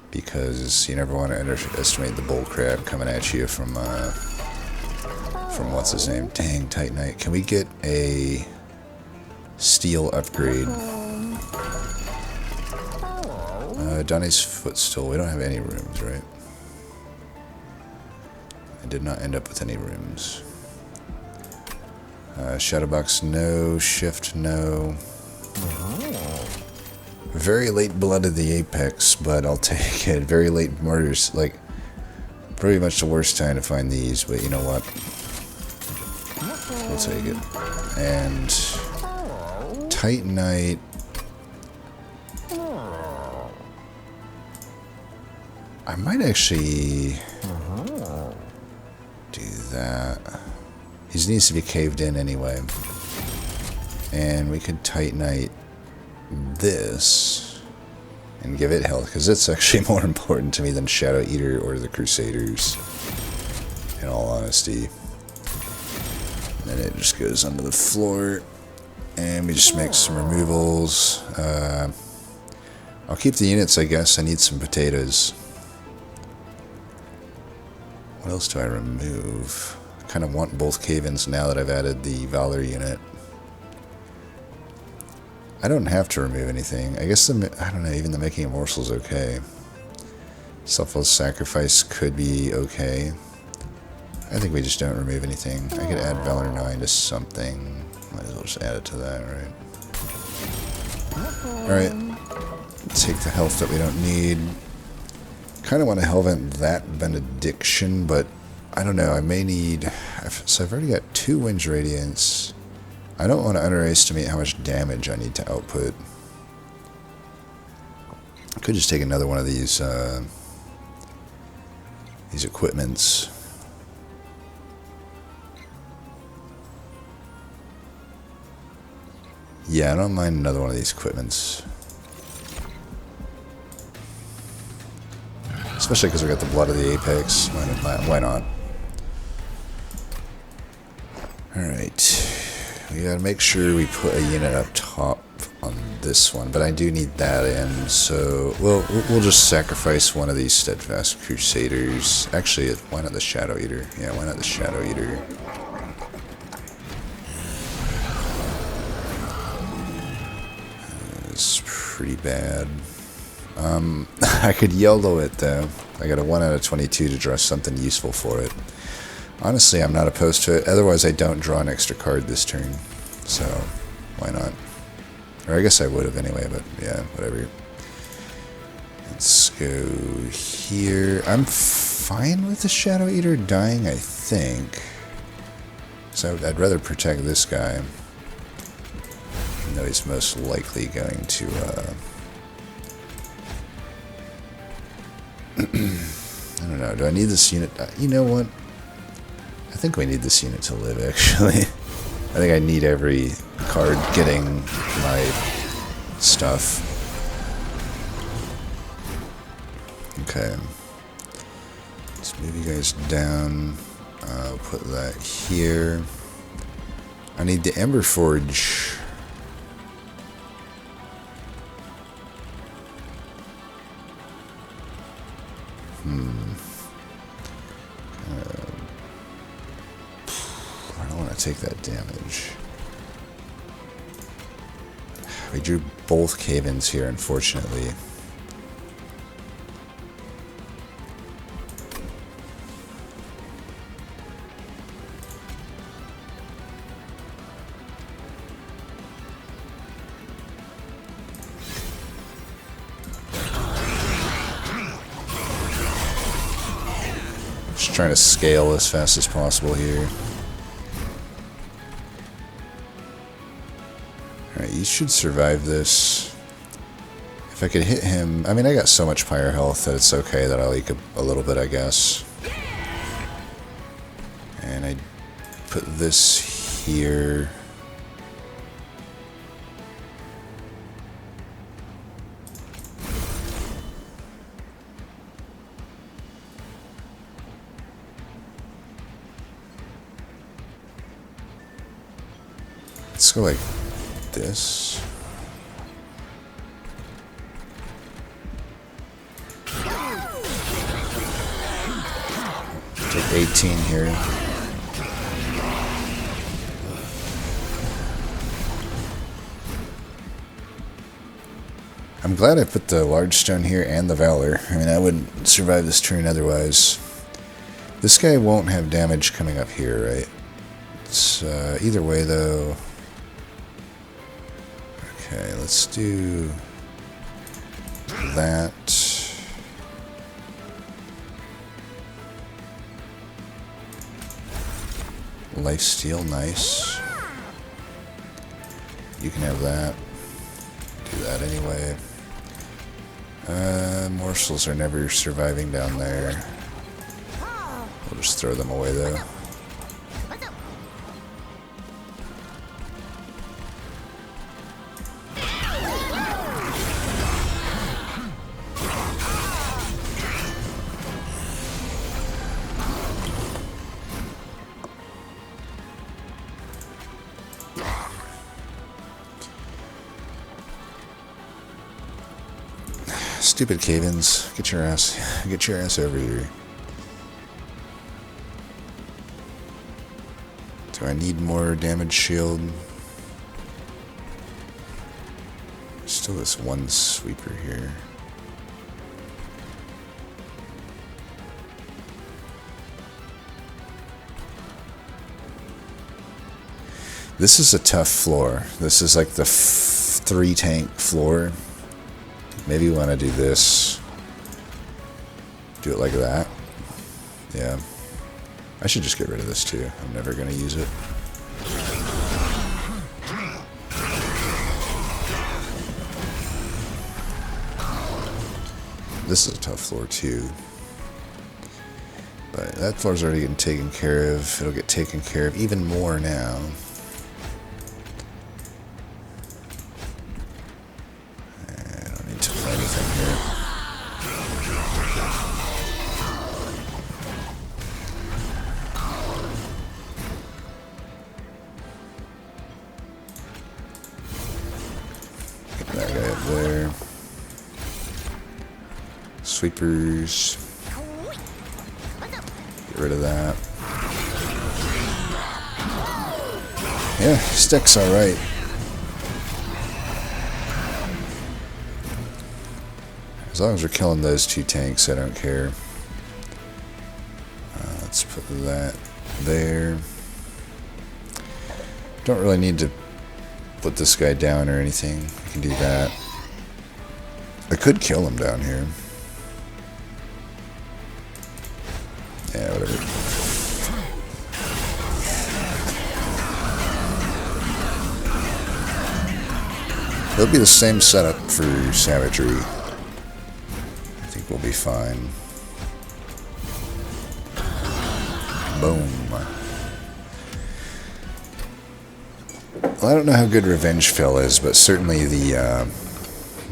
Because you never want to underestimate the bullcrap coming at you from what's his name? Dang, Titanite. Can we get a steel upgrade? Donnie's footstool. We don't have any rooms, right? I did not end up with any rooms. Shadowbox, no. Shift, no. Very late blood of the apex, but I'll take it. Very late murders, like, pretty much the worst time to find these, but you know what? We'll take it. And Titanite. I might actually do that. He needs to be caved in anyway. And we could Titanite this and give it health, because it's actually more important to me than Shadow Eater or the Crusaders, in all honesty. And then it just goes under the floor, and we just make some removals. I'll keep the units, I guess. I need some potatoes. What else do I remove? I kind of want both cave-ins now that I've added the Valor unit. I don't have to remove anything. I guess, I don't know, even the making of morsels okay. Selfless sacrifice could be okay. I think we just don't remove anything. I could add Valor 9 to something. Might as well just add it to that, right? Alright. Take the health that we don't need. Kind of want to Hellvent that Benediction, but I don't know. I may need... So I've already got 2 Winds Radiance. I don't want to underestimate how much damage I need to output. I could just take another one of these equipments. Yeah, I don't mind another one of these equipments. Especially because we got the blood of the apex. Why not? Alright. We gotta make sure we put a unit up top on this one, but I do need that in, so we'll just sacrifice one of these Steadfast Crusaders. Actually, why not the Shadow Eater? Yeah, why not the Shadow Eater? It's pretty bad. I could YOLO it though. I got a 1 out of 22 to draw something useful for it. Honestly, I'm not opposed to it. Otherwise, I don't draw an extra card this turn. So, why not? Or I guess I would have anyway, but yeah, whatever. Let's go here. I'm fine with the Shadow Eater dying, I think. So I'd rather protect this guy. Even though he's most likely going to... I don't know. Do I need this unit? You know what? I think we need this unit to live, actually. I think I need every card getting my stuff. Okay. Let's move you guys down. I'll put that here. I need the Ember Forge. I don't want to take that damage. We drew both cave-ins here, unfortunately. Just trying to scale as fast as possible here. Alright, you should survive this. If I could hit him... I mean, I got so much pyre health that it's okay that I'll eke a little bit, I guess. And I put this here. Let's go like this. Take 18 here. I'm glad I put the large stone here and the Valor. I mean, I wouldn't survive this turn otherwise. This guy won't have damage coming up here, right? It's either way, though. Okay, let's do that. Lifesteal, nice. You can have that. Do that anyway. Morsels are never surviving down there. We'll just throw them away though. Stupid cave-ins. Get your ass over here. Do I need more damage shield? Still this one sweeper here. This is a tough floor. This is like the 3 tank floor. Maybe we want to do this. Do it like that. Yeah. I should just get rid of this too. I'm never going to use it. This is a tough floor too. But that floor's already getting taken care of. It'll get taken care of even more now. That guy up there. Sweepers. Get rid of that. Yeah, stick's alright. As long as we're killing those 2 tanks, I don't care. Let's put that there. Don't really need to put this guy down or anything. I can do that. I could kill him down here. Yeah, whatever. It'll be the same setup for savagery. I think we'll be fine. Boom. Well, I don't know how good Revenge Fell is, but certainly the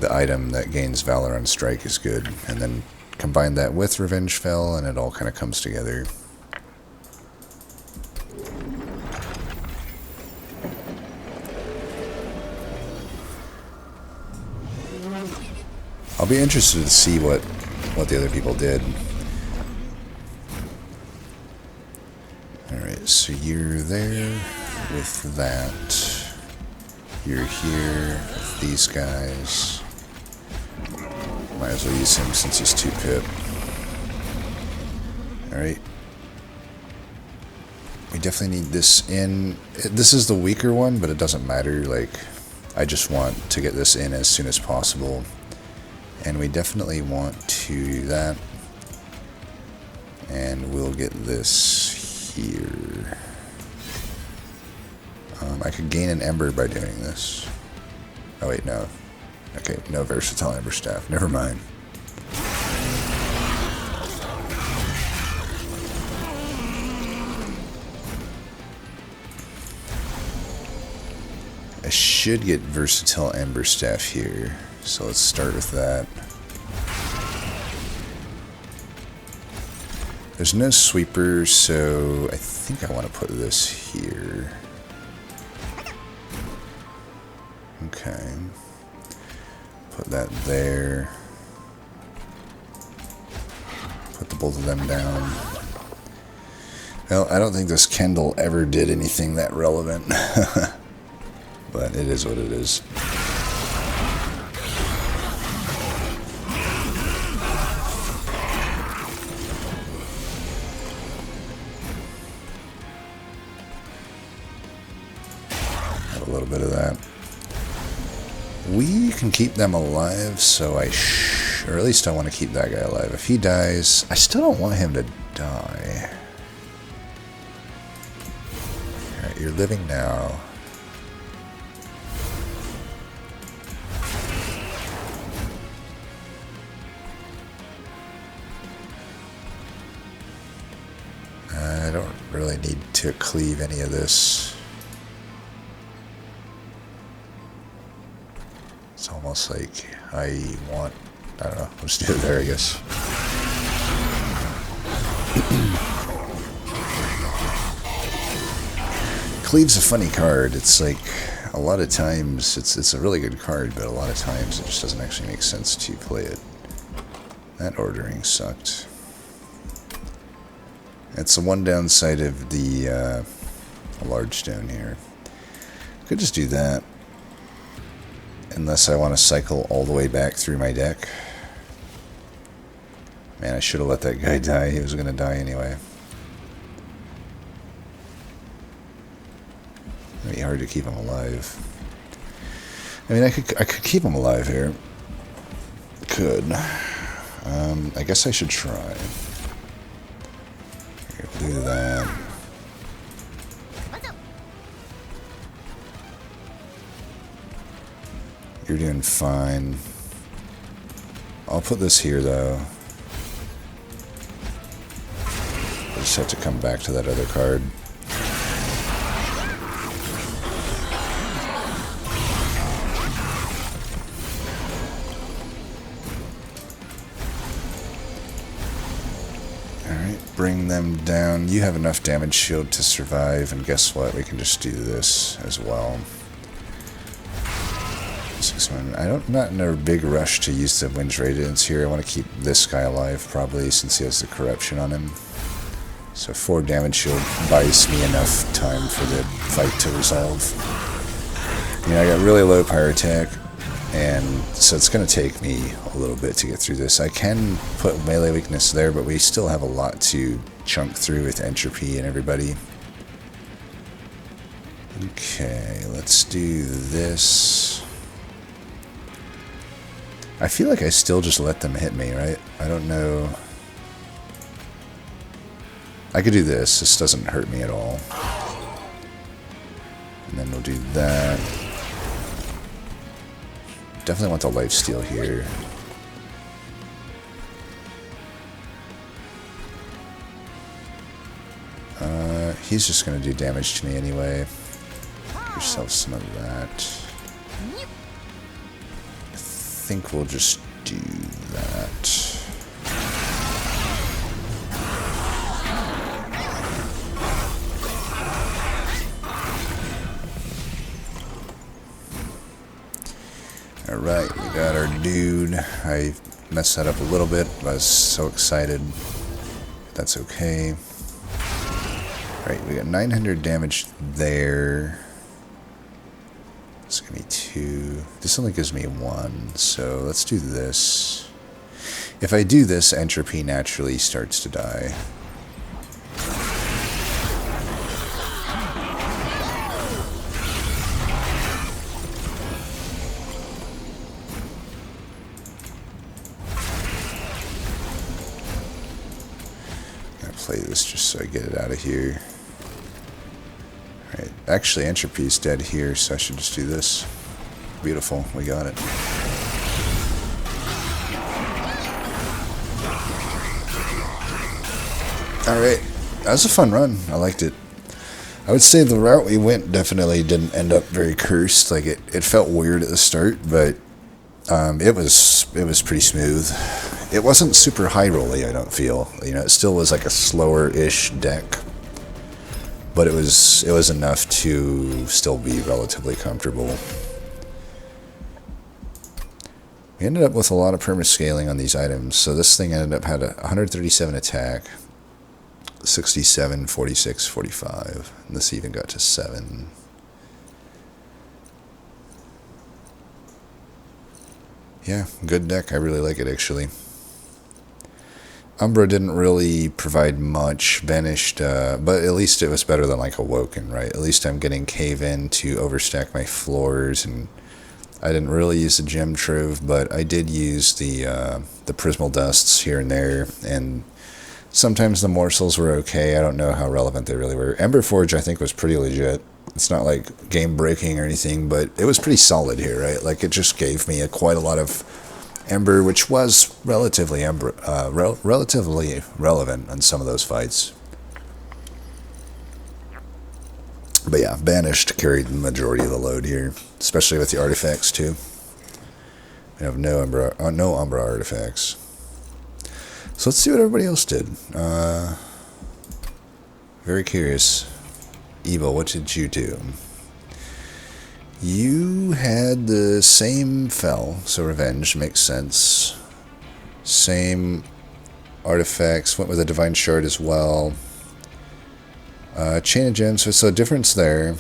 item that gains Valor on Strike is good. And then combine that with Revenge Fell, and it all kind of comes together. I'll be interested to see what the other people did. Alright, so you're there with that. You're here with these guys. Might as well use him since he's 2 pip. Alright. We definitely need this in. This is the weaker one, but it doesn't matter. Like, I just want to get this in as soon as possible. And we definitely want to do that. And we'll get this here. I could gain an Ember by doing this. Oh wait, no. Okay, no versatile Ember Staff. Never mind. I should get versatile Ember Staff here. So let's start with that. There's no sweeper, so I think I want to put this here. Okay. Put that there. Put the both of them down. Well, I don't think this Kendall ever did anything that relevant. But it is what it is. little bit of that. We can keep them alive, so or at least I want to keep that guy alive. If he dies, I still don't want him to die. Alright, you're living now. I don't really need to cleave any of this. It's almost like I don't know, let's do it there, I guess. Cleave's a funny card. It's like, a lot of times, it's a really good card, but a lot of times it just doesn't actually make sense to play it. That ordering sucked. It's the one downside of the large stone here. Could just do that. Unless I want to cycle all the way back through my deck. Man, I should have let that guy die. He was going to die anyway. It'd be hard to keep him alive. I mean, I could keep him alive here. Could. I guess I should try. Do that. You're doing fine. I'll put this here though. I just have to come back to that other card. Bring them down. You have enough damage shield to survive, and guess what? We can just do this as well. 6-1. I'm not in a big rush to use the Wind's Radiance here. I want to keep this guy alive, probably, since he has the corruption on him. So 4 damage shield buys me enough time for the fight to resolve. You know, I got really low power attack, and so it's going to take me a little bit to get through this. I can put melee weakness there, but we still have a lot to chunk through with entropy and everybody. Okay, let's do this. I feel like I still just let them hit me, right? I don't know. I could do this. This doesn't hurt me at all. And then we'll do that. Definitely want the lifesteal here. He's just going to do damage to me anyway. Get yourself some of that. I think we'll just do that. Alright, we got our dude. I messed that up a little bit. I was so excited. That's okay. Alright, we got 900 damage there. It's gonna be 2. This only gives me 1, so let's do this. If I do this, entropy naturally starts to die. Play this just so I get it out of here. Alright, actually entropy's dead here, so I should just do this. Beautiful, we got it. Alright, that was a fun run. I liked it. I would say the route we went definitely didn't end up very cursed. Like it felt weird at the start, but it was pretty smooth. It wasn't super high rolly, I don't feel. You know, it still was like a slower-ish deck, but it was enough to still be relatively comfortable. We ended up with a lot of perma-scaling on these items, so this thing ended up had a 137 attack, 67, 46, 45, and this even got to 7. Yeah, good deck. I really like it, actually. Umbra didn't really provide much. Banished, but at least it was better than like Awoken, right? At least I'm getting Cave In to overstack my floors, and I didn't really use the Gem Trove, but I did use the Prismal Dusts here and there, and sometimes the morsels were okay. I don't know how relevant they really were. Ember Forge, I think, was pretty legit. It's not like game breaking or anything, but it was pretty solid here, right? Like it just gave me quite a lot of Ember, which was relatively relatively relevant in some of those fights. But yeah, Banished carried the majority of the load here, especially with the artifacts too. We have no Umbra artifacts. So let's see what everybody else did. Very curious. Evil, what did you do? You had the same fell, so Revenge makes sense. Same artifacts, went with a Divine Shard as well. Chain of Gems, so a difference there.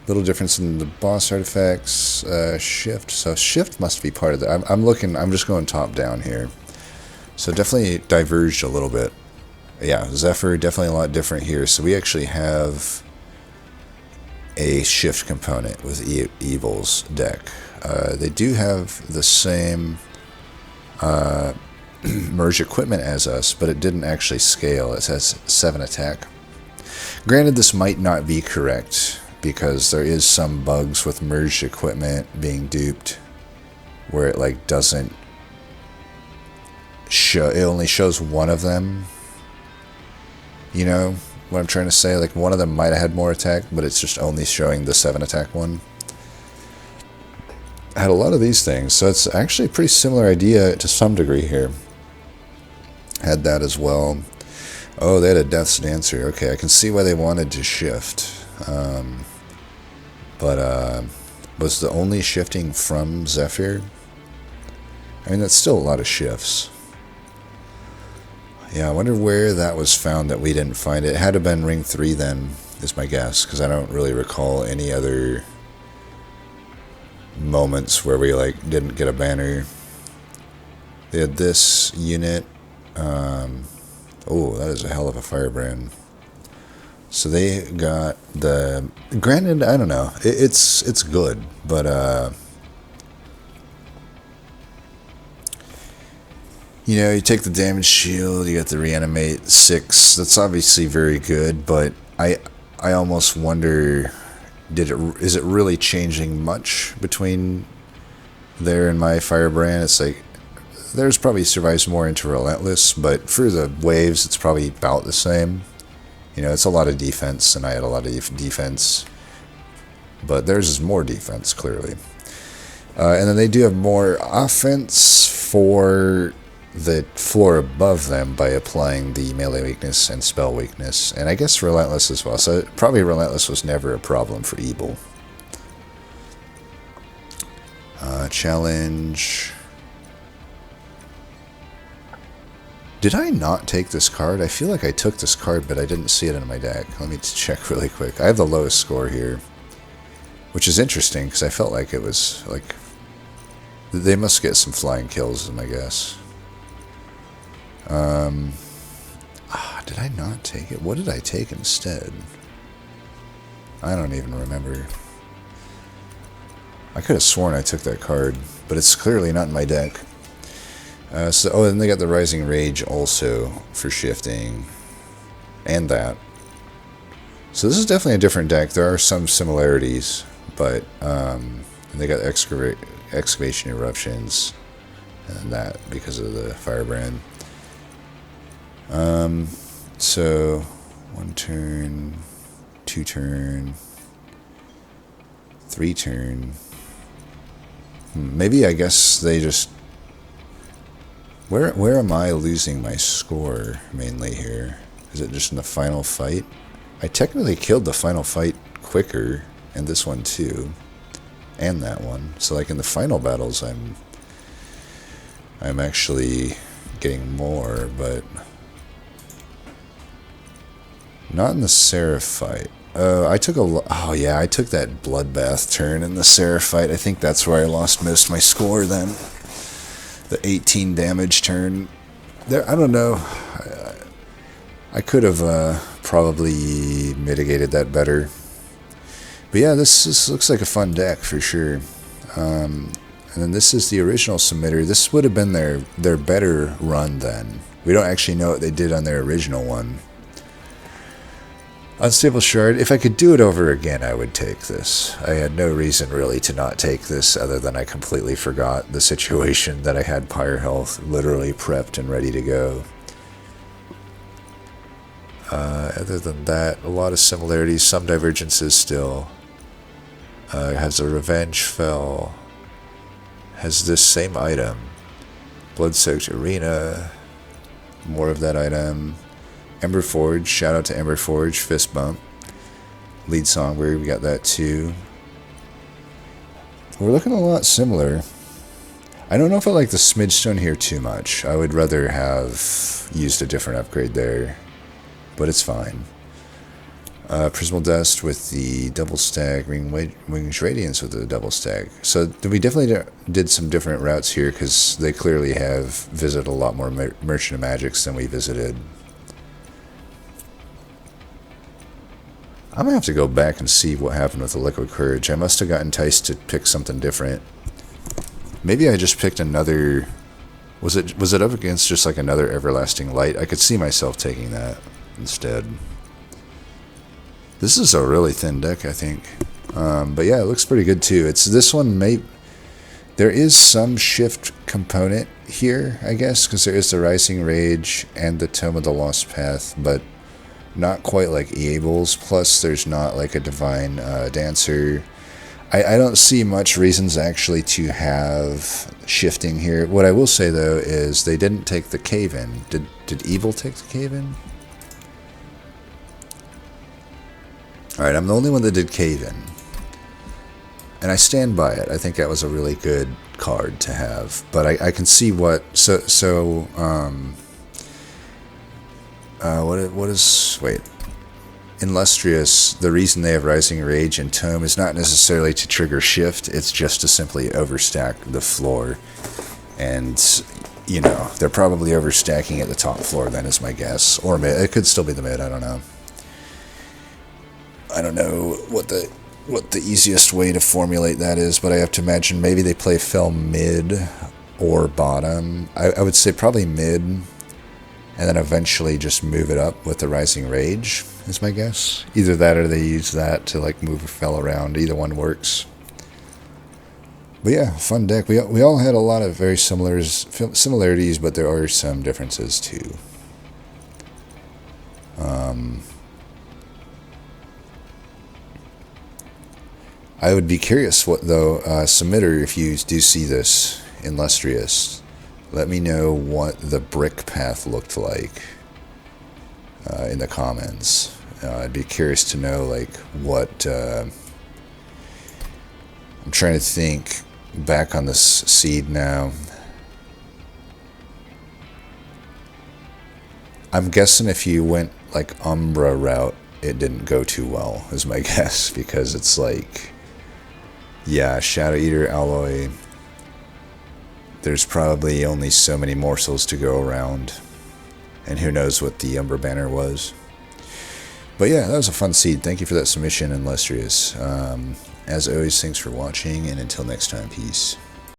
Little difference in the boss artifacts. Shift, so Shift must be part of that. I'm just going top down here. So definitely diverged a little bit. Yeah, Zephyr, definitely a lot different here. So we actually have a shift component with Evil's deck. They do have the same merge equipment as us, but it didn't actually scale. It has 7 attack. Granted, this might not be correct, because there is some bugs with merged equipment being duped, where it like doesn't show, it only shows one of them. You know what I'm trying to say? Like one of them might have had more attack, but it's just only showing the 7 attack one. I had a lot of these things, so it's actually a pretty similar idea to some degree here. Had that as well. Oh, they had a Death's Dancer. Okay, I can see why they wanted to shift. But was the only shifting from Zephyr? I mean, that's still a lot of shifts. Yeah, I wonder where that was found that we didn't find it. It had to have been Ring 3 then, is my guess, because I don't really recall any other moments where we like didn't get a banner. They had this unit. Oh, that is a hell of a firebrand. So they got the... Granted, I don't know. It's good, but... You know, you take the damage shield, you got the reanimate 6. That's obviously very good, but I almost wonder, is it really changing much between there and my firebrand? It's like theirs probably survives more into relentless, but for the waves, it's probably about the same. You know, it's a lot of defense, and I had a lot of defense, but theirs is more defense clearly. And then they do have more offense for the floor above them by applying the melee weakness and spell weakness, and I guess relentless as well. So probably relentless was never a problem for Evil. Challenge. Did I not take this card? I feel like I took this card, but I didn't see it in my deck. Let me check really quick. I have the lowest score here, which is interesting because I felt like it was like they must get some flying kills, is my guess. Did I not take it? What did I take instead? I don't even remember. I could have sworn I took that card, but it's clearly not in my deck. Oh, and they got the Rising Rage also for shifting, and that. So this is definitely a different deck. There are some similarities, but and they got Excavation Eruptions, and that because of the Firebrand. So 1 turn, 2 turn, 3 turn. Maybe I guess they just... Where am I losing my score mainly here? Is it just in the final fight? I technically killed the final fight quicker, and this one too, and that one. So like in the final battles, I'm actually getting more, but not in the Seraph fight. I took I took that Bloodbath turn in the Seraph fight. I think that's where I lost most of my score then. The 18 damage turn. There, I don't know. I could have probably mitigated that better. But yeah, this looks like a fun deck for sure. And then this is the original submitter. This would have been their better run then. We don't actually know what they did on their original one. Unstable Shard. If I could do it over again, I would take this. I had no reason really to not take this other than I completely forgot the situation that I had Pyre Health literally prepped and ready to go. Other than that, a lot of similarities, some divergences still. Has a Revenge Fell. Has this same item. Blood-Soaked Arena. More of that item. Emberforge, shout out to Emberforge, Fist Bump. Lead Songbird, we got that too. We're looking a lot similar. I don't know if I like the Smidge Stone here too much. I would rather have used a different upgrade there, but it's fine. Prismal Dust with the double stack, Wings Radiance with the double stack. So we definitely did some different routes here because they clearly have visited a lot more Merchant of Magics than we visited. I'm going to have to go back and see what happened with the Liquid Courage. I must have got enticed to pick something different. Maybe I just picked another... Was it up against just like another Everlasting Light? I could see myself taking that instead. This is a really thin deck, I think. But yeah, it looks pretty good too. This one there is some shift component here, I guess, because there is the Rising Rage and the Tome of the Lost Path, but not quite like Eable's. Plus, there's not like a Divine Dancer. I don't see much reasons actually to have shifting here. What I will say though is they didn't take the Cave-In. Did Evil take the Cave-In? Alright, I'm the only one that did Cave-In. And I stand by it. I think that was a really good card to have. But I can see what... what is... Wait. Illustrious, the reason they have Rising Rage and Tome is not necessarily to trigger Shift. It's just to simply overstack the floor. And, you know, they're probably overstacking at the top floor then is my guess. Or mid. It could still be the mid. I don't know. I don't know what the easiest way to formulate that is, but I have to imagine maybe they play Fell mid or bottom. I would say probably mid, and then eventually just move it up with the Rising Rage, is my guess. Either that or they use that to like move a Fell around. Either one works. But yeah, fun deck. We all had a lot of very similarities, but there are some differences too. I would be curious what though, submitter, if you do see this Illustrious, let me know what the brick path looked like in the comments. I'd be curious to know like what I'm trying to think back on this seed now. I'm guessing if you went like Umbra route, it didn't go too well, is my guess, because it's like, yeah, Shadow Eater alloy. There's probably only so many morsels to go around, and who knows what the Umbra banner was. But yeah, that was a fun seed. Thank you for that submission, Illustrious. As always, thanks for watching, and until next time, peace.